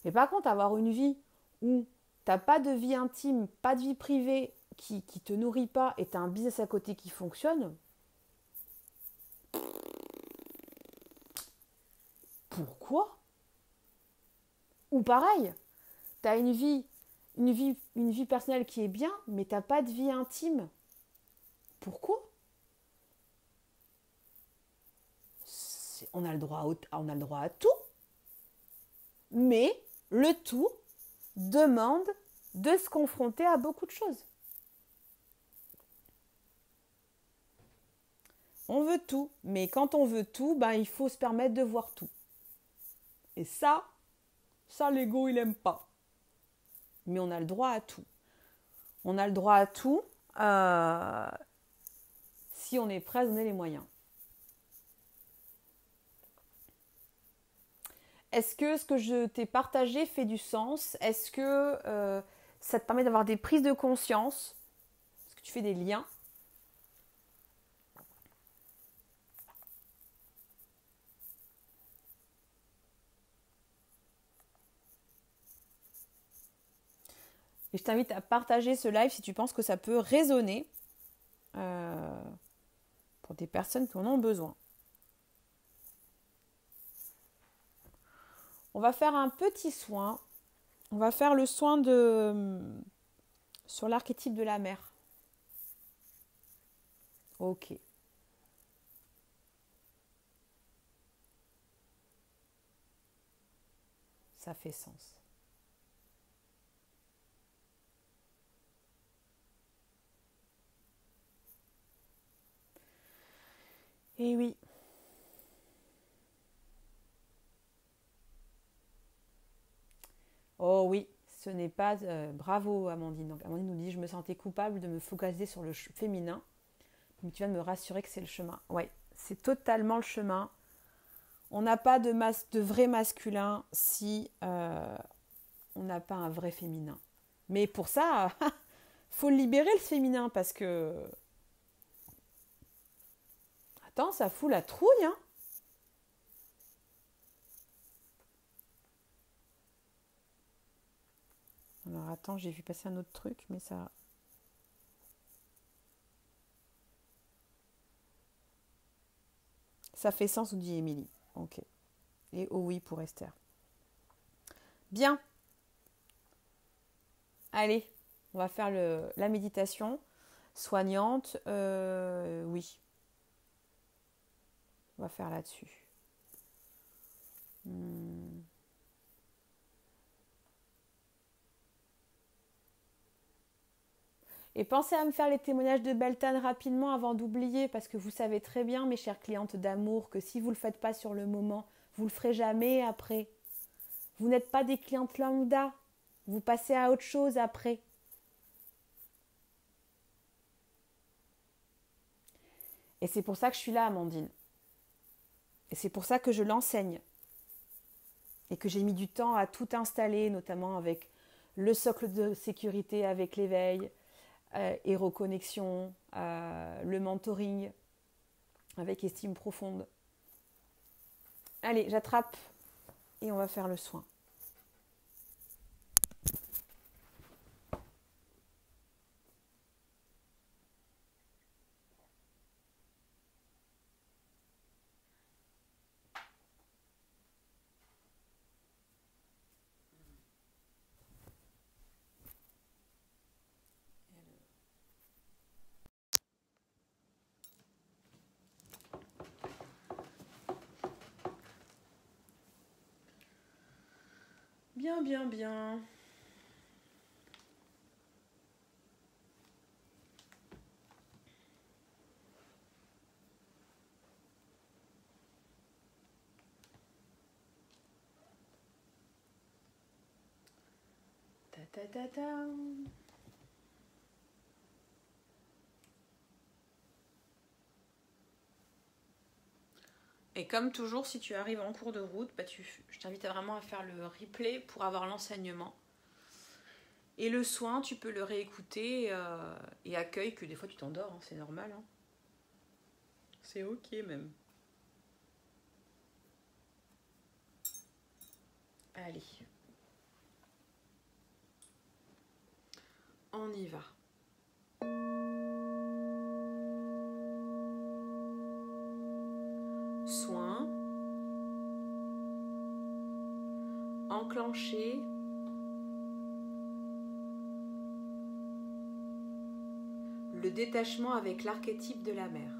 Mais par contre, avoir une vie où tu n'as pas de vie intime, pas de vie privée qui te nourrit pas et tu as un business à côté qui fonctionne, pourquoi? Ou pareil, tu as une vie personnelle qui est bien, mais tu n'as pas de vie intime. Pourquoi? On a le droit à tout, mais le tout demande de se confronter à beaucoup de choses. On veut tout, mais quand on veut tout, il faut se permettre de voir tout. Et ça l'ego, il aime pas. Mais on a le droit à tout. On a le droit à tout si on est prêt à donner les moyens. Est-ce que ce que je t'ai partagé fait du sens? Est-ce que ça te permet d'avoir des prises de conscience? Est-ce que tu fais des liens? Et je t'invite à partager ce live si tu penses que ça peut résonner. pour des personnes qui en ont besoin. On va faire un petit soin. On va faire le soin sur l'archétype de la mère. Ok. Ça fait sens. Et oui. Oh oui, ce n'est pas... bravo Amandine. Donc Amandine nous dit, je me sentais coupable de me focaliser sur le féminin. Mais tu viens de me rassurer que c'est le chemin. Ouais, c'est totalement le chemin. On n'a pas de vrai masculin si on n'a pas un vrai féminin. Mais pour ça, faut le libérer le féminin parce que... Attends, ça fout la trouille, hein. Alors attends, j'ai vu passer un autre truc, mais ça... Ça fait sens, nous dit Émilie. Ok. Et oh oui pour Esther. Bien. Allez, on va faire la méditation soignante. Oui. On va faire là-dessus. Et pensez à me faire les témoignages de Beltane rapidement avant d'oublier, parce que vous savez très bien, mes chères clientes d'amour, que si vous ne le faites pas sur le moment, vous ne le ferez jamais après. Vous n'êtes pas des clientes lambda. Vous passez à autre chose après. Et c'est pour ça que je suis là, Amandine. Et c'est pour ça que je l'enseigne. Et que j'ai mis du temps à tout installer, notamment avec le socle de sécurité, avec l'éveil, et reconnexion, le mentoring, avec estime profonde. Allez, j'attrape et on va faire le soin. Bien, bien, bien. Ta ta ta ta. Et comme toujours, si tu arrives en cours de route, je t'invite vraiment à faire le replay pour avoir l'enseignement. Et le soin, tu peux le réécouter et accueille que des fois tu t'endors, hein, c'est normal. Hein. C'est ok même. Allez. On y va. Soin. Enclencher. Le détachement avec l'archétype de la mère.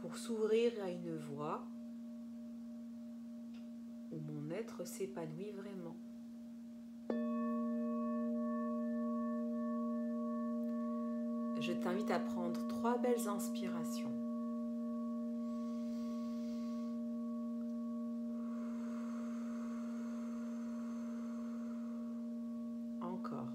Pour s'ouvrir à une voie où mon être s'épanouit vraiment. Je t'invite à prendre 3 belles inspirations. Encore.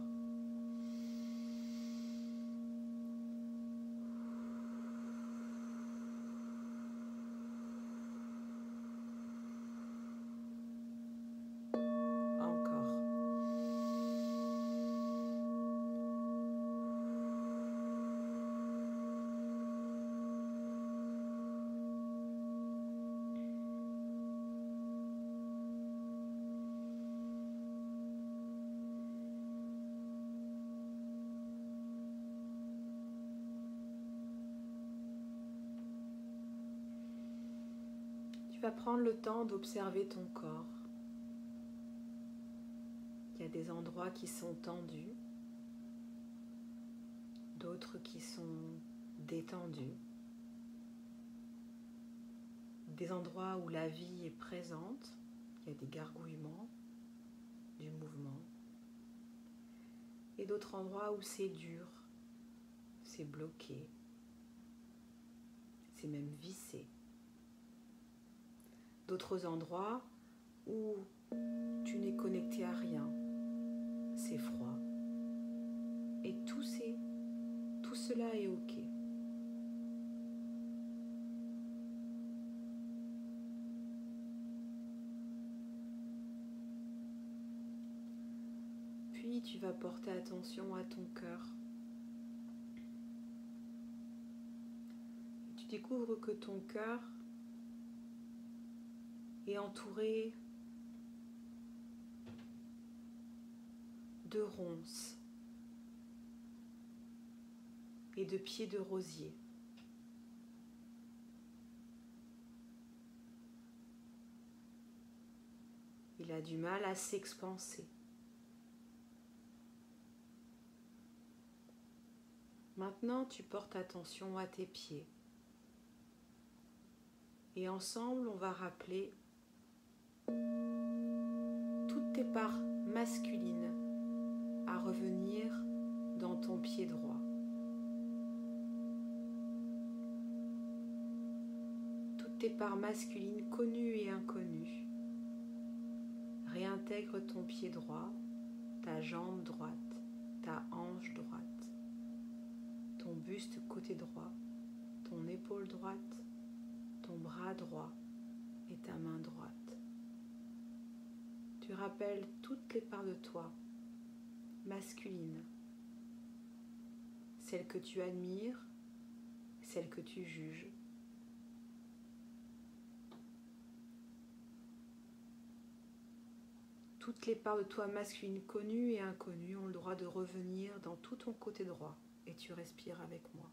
vas prendre le temps d'observer ton corps. Il y a des endroits qui sont tendus, d'autres qui sont détendus, des endroits où la vie est présente, il y a des gargouillements, du mouvement, et d'autres endroits où c'est dur, c'est bloqué, c'est même vissé. D'autres endroits où tu n'es connecté à rien, c'est froid. Et tout cela est ok. Puis tu vas porter attention à ton cœur. Tu découvres que ton cœur est entouré de ronces et de pieds de rosier. Il a du mal à s'expanser. Maintenant, tu portes attention à tes pieds. Et ensemble, on va rappeler toutes tes parts masculines à revenir dans ton pied droit. Toutes tes parts masculines connues et inconnues. Réintègre ton pied droit, ta jambe droite, ta hanche droite, ton buste côté droit, ton épaule droite, ton bras droit et ta main droite. Tu rappelles toutes les parts de toi, masculines, celles que tu admires, celles que tu juges. Toutes les parts de toi masculines connues et inconnues ont le droit de revenir dans tout ton côté droit et tu respires avec moi.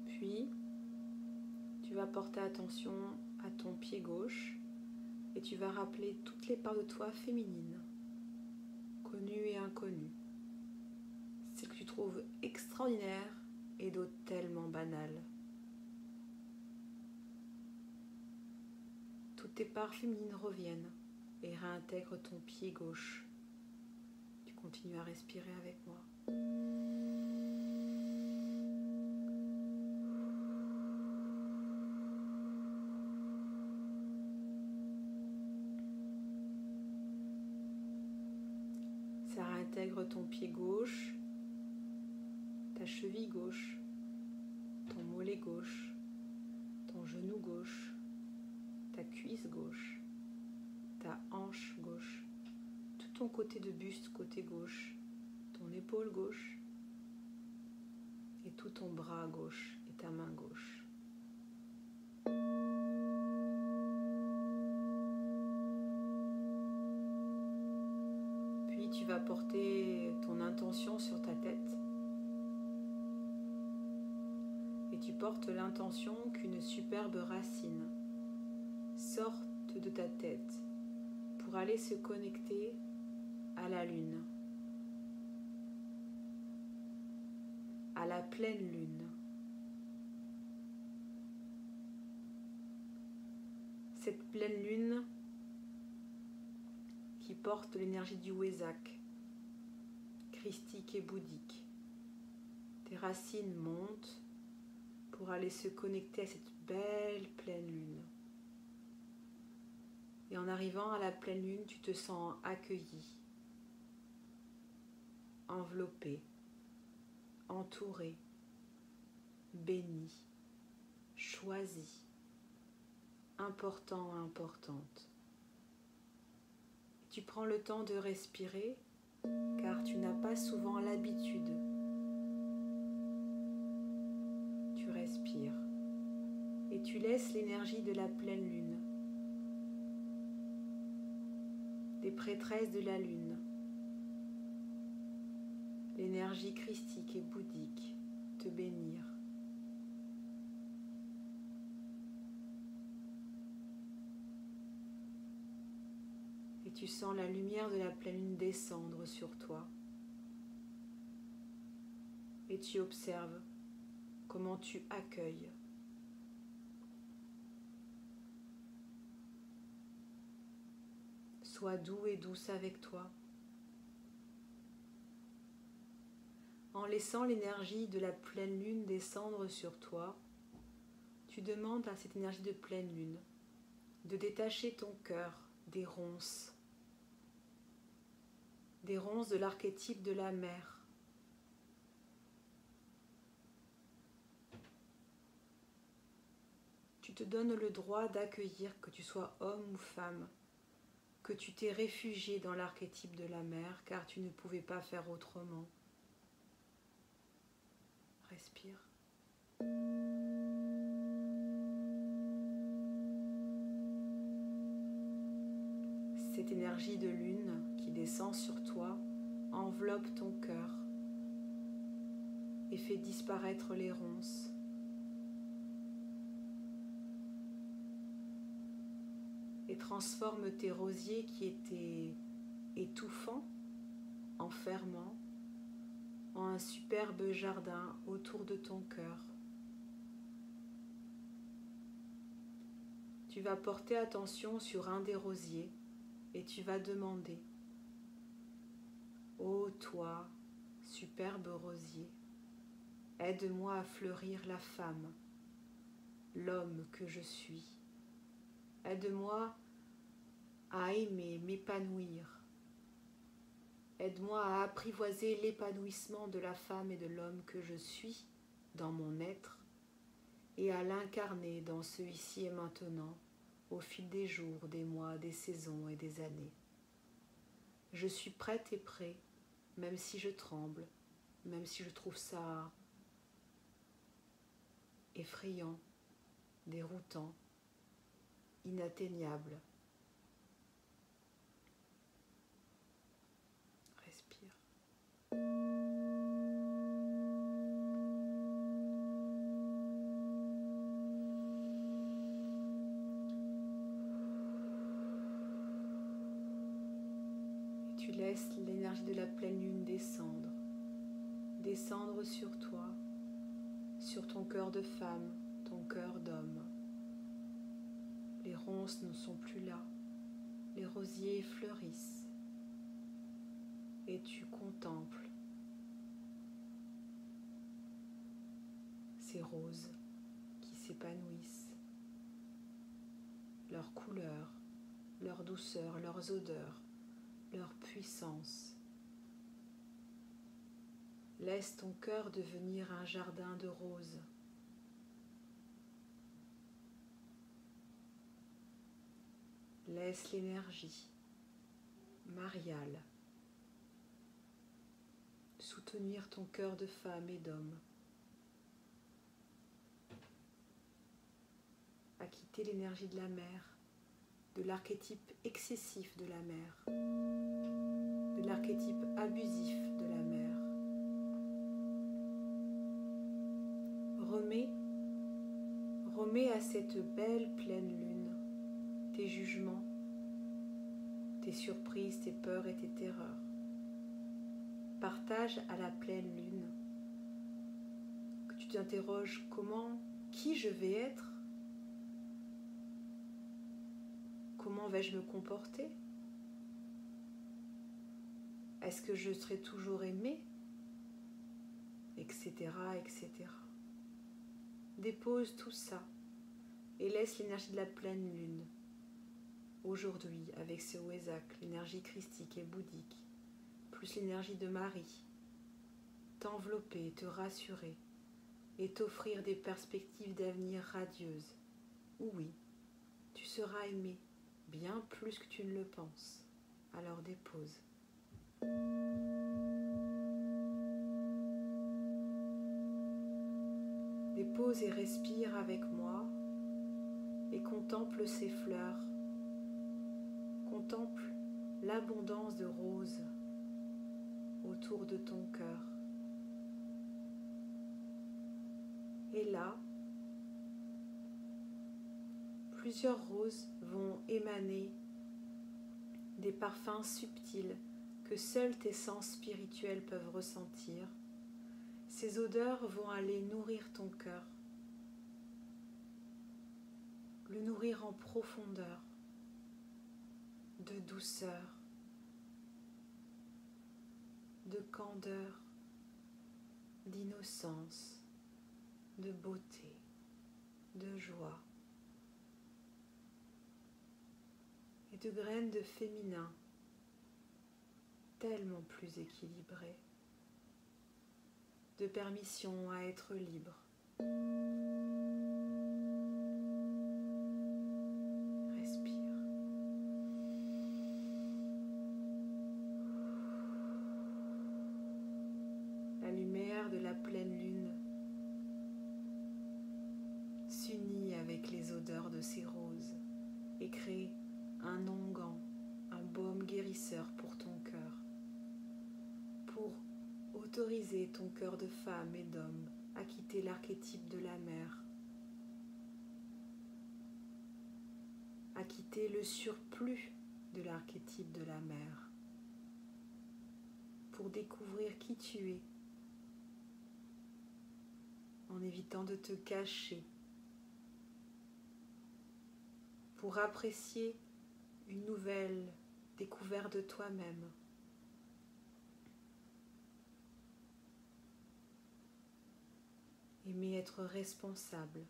Puis, tu vas porter attention à ton pied gauche et tu vas rappeler toutes les parts de toi féminines, connues et inconnues, celles que tu trouves extraordinaires et d'autres tellement banales. Toutes tes parts féminines reviennent et réintègrent ton pied gauche. Tu continues à respirer avec moi. Ça réintègre ton pied gauche, ta cheville gauche, ton mollet gauche, ton genou gauche, ta cuisse gauche, ta hanche gauche, tout ton côté de buste côté gauche, ton épaule gauche et tout ton bras gauche et ta main gauche. Puis tu vas porter ton intention sur ta tête et tu portes l'intention qu'une superbe racine sorte de ta tête pour aller se connecter à la lune, à la pleine lune. Cette pleine lune qui porte l'énergie du Wesak, christique et bouddhique. Tes racines montent pour aller se connecter à cette belle pleine lune. Et en arrivant à la pleine lune, tu te sens accueilli, enveloppé, entouré, béni, choisi, important, importante. Tu prends le temps de respirer car tu n'as pas souvent l'habitude. Tu respires Et tu laisses l'énergie de la pleine lune, des prêtresses de la lune, l'énergie christique et bouddhique te bénir. Et tu sens la lumière de la pleine lune descendre sur toi. Et tu observes comment tu accueilles. Sois doux et douce avec toi. En laissant l'énergie de la pleine lune descendre sur toi, tu demandes à cette énergie de pleine lune de détacher ton cœur des ronces de l'archétype de la mère. Tu te donnes le droit d'accueillir, que tu sois homme ou femme, que tu t'es réfugié dans l'archétype de la mère car tu ne pouvais pas faire autrement. Respire. Cette énergie de lune qui descend sur toi enveloppe ton cœur et fait disparaître les ronces. Et transforme tes rosiers qui étaient étouffants, enfermants, en un superbe jardin autour de ton cœur. Tu vas porter attention sur un des rosiers et tu vas demander: ô toi, superbe rosier, aide-moi à fleurir la femme, l'homme que je suis. Aide-moi à aimer, m'épanouir. Aide-moi à apprivoiser l'épanouissement de la femme et de l'homme que je suis dans mon être et à l'incarner dans ce ici et maintenant au fil des jours, des mois, des saisons et des années. Je suis prête et prêt, même si je tremble, même si je trouve ça effrayant, déroutant, inatteignable. Respire. Et tu laisses l'énergie de la pleine lune descendre sur toi, sur ton cœur de femme, ton cœur d'homme. Les ronces ne sont plus là, les rosiers fleurissent et tu contemples ces roses qui s'épanouissent, leurs couleurs, leur douceur, leurs odeurs, leur puissance. Laisse ton cœur devenir un jardin de roses. Laisse l'énergie mariale soutenir ton cœur de femme et d'homme. À quitter l'énergie de la mère, de l'archétype excessif de la mère, de l'archétype abusif de la mère. Remets à cette belle pleine lune tes jugements, tes surprises, tes peurs et tes terreurs. Partage à la pleine lune que tu t'interroges qui je vais être, comment vais-je me comporter, est-ce que je serai toujours aimée, etc., etc. Dépose tout ça et laisse l'énergie de la pleine lune aujourd'hui avec ce Wesak, l'énergie christique et bouddhique, plus l'énergie de Marie, t'envelopper, te rassurer et t'offrir des perspectives d'avenir radieuses. Oui, tu seras aimé bien plus que tu ne le penses. Alors dépose. Dépose et respire avec moi contemple ces fleurs, contemple l'abondance de roses autour de ton cœur. Et là, plusieurs roses vont émaner des parfums subtils que seuls tes sens spirituels peuvent ressentir. Ces odeurs vont aller nourrir ton cœur, le nourrir en profondeur, de douceur, de candeur, d'innocence, de beauté, de joie et de graines de féminin tellement plus équilibrées, de permission à être libre. Respire. La lumière de la pleine lune s'unit avec les odeurs de ces roses et crée un onguent, un baume guérisseur pour ton cœur, pour autoriser ton cœur de femme et d'homme à quitter l'archétype de la mère, à quitter le surplus de l'archétype de la mère, pour découvrir qui tu es, en évitant de te cacher, pour apprécier une nouvelle découverte de toi-même. Aimer être responsable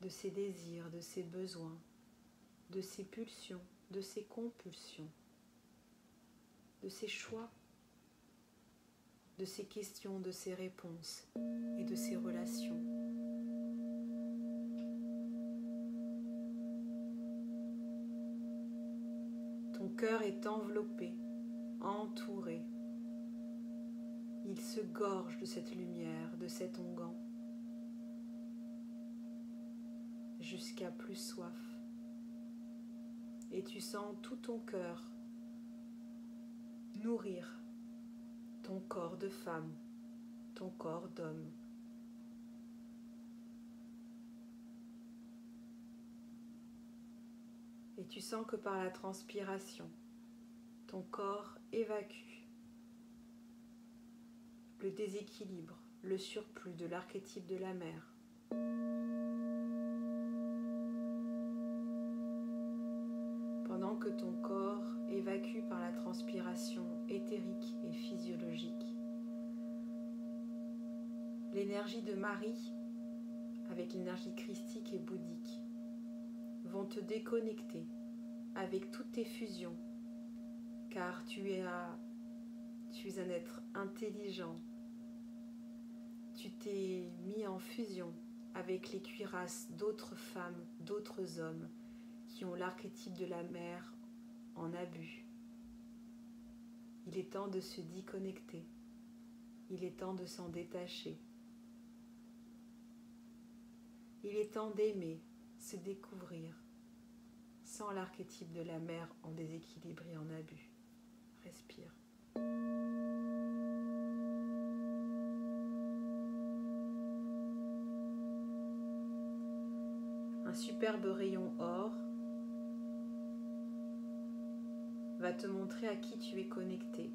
de ses désirs, de ses besoins, de ses pulsions, de ses compulsions, de ses choix, de ses questions, de ses réponses et de ses relations. Ton cœur est enveloppé, entouré. Il se gorge de cette lumière, de cet onguent, jusqu'à plus soif. Et tu sens tout ton cœur nourrir ton corps de femme, ton corps d'homme. Et tu sens que par la transpiration, ton corps évacue le déséquilibre, le surplus de l'archétype de la mère. Pendant que ton corps évacue par la transpiration éthérique et physiologique, l'énergie de Marie, avec l'énergie christique et bouddhique, vont te déconnecter avec toutes tes fusions, car tu es un être intelligent. Tu t'es mis en fusion avec les cuirasses d'autres femmes, d'autres hommes qui ont l'archétype de la mère en abus. Il est temps de se déconnecter. Il est temps de s'en détacher. Il est temps d'aimer, se découvrir, sans l'archétype de la mère en déséquilibre et en abus. Respire. Un superbe rayon or va te montrer à qui tu es connecté.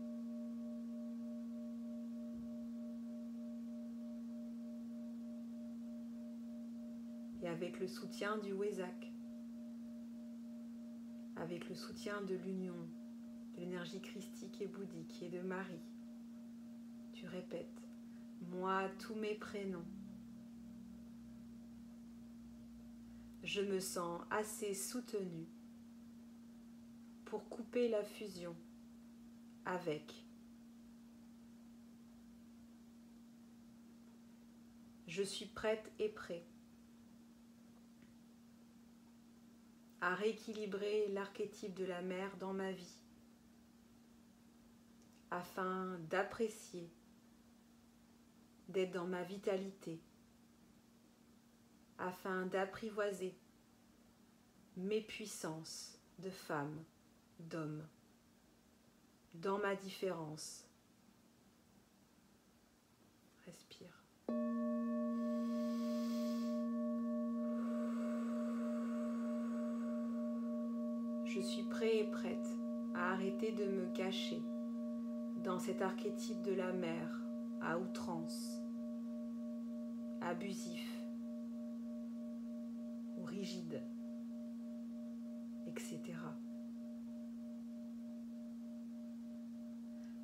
Et avec le soutien du Wesak, avec le soutien de l'union, de l'énergie christique et bouddhique et de Marie, tu répètes « Moi, tous mes prénoms ». Je me sens assez soutenue pour couper la fusion avec. Je suis prête et prêt à rééquilibrer l'archétype de la mère dans ma vie afin d'apprécier, d'être dans ma vitalité, afin d'apprivoiser mes puissances de femme, d'homme, dans ma différence. Respire. Je suis prêt et prête à arrêter de me cacher dans cet archétype de la mère à outrance, abusif ou rigide, etc.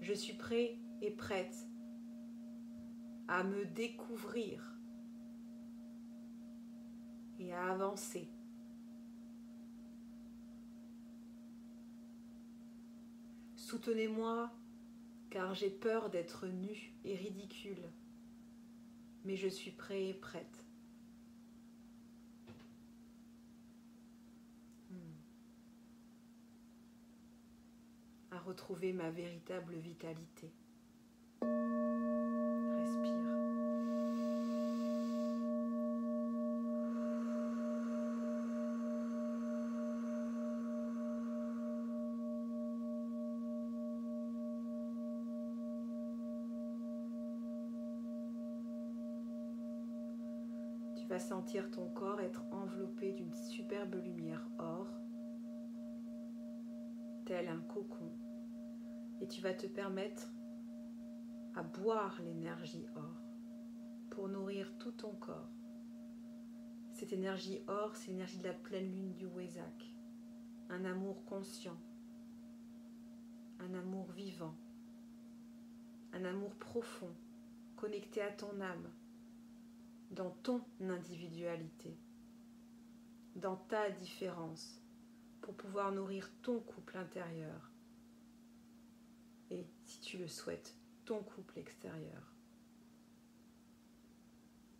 Je suis prêt et prête à me découvrir et à avancer. Soutenez-moi car j'ai peur d'être nue et ridicule, mais je suis prêt et prête. À retrouver ma véritable vitalité. Respire. Tu vas sentir ton corps être enveloppé d'une superbe lumière or, tel un cocon, et tu vas te permettre à boire l'énergie or pour nourrir tout ton corps. Cette énergie or, c'est l'énergie de la pleine lune du Wesak, un amour conscient, un amour vivant, un amour profond, connecté à ton âme, dans ton individualité, dans ta différence, pour pouvoir nourrir ton couple intérieur et, si tu le souhaites, ton couple extérieur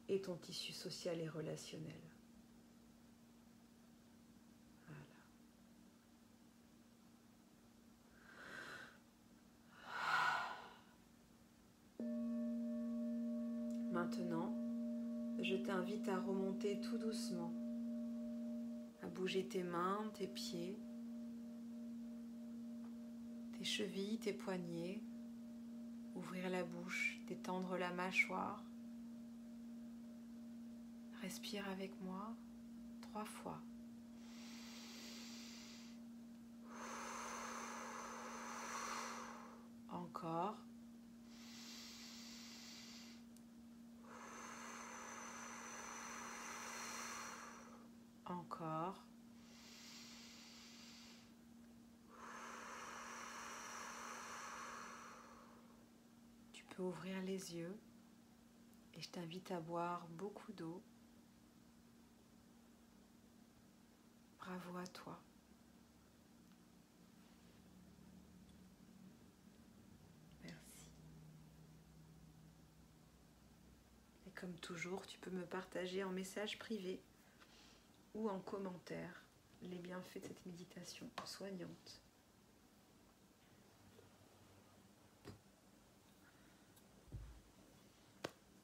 et ton tissu social et relationnel. Voilà. Maintenant, je t'invite à remonter tout doucement, à bouger tes mains, tes pieds, tes chevilles, tes poignets, ouvrir la bouche, détendre la mâchoire. Respire avec moi 3 fois. Encore. Encore. Tu peux ouvrir les yeux et je t'invite à boire beaucoup d'eau. Bravo à toi. Merci. Et comme toujours, tu peux me partager en message privé ou en commentaire les bienfaits de cette méditation soignante.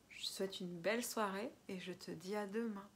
Je te souhaite une belle soirée et je te dis à demain.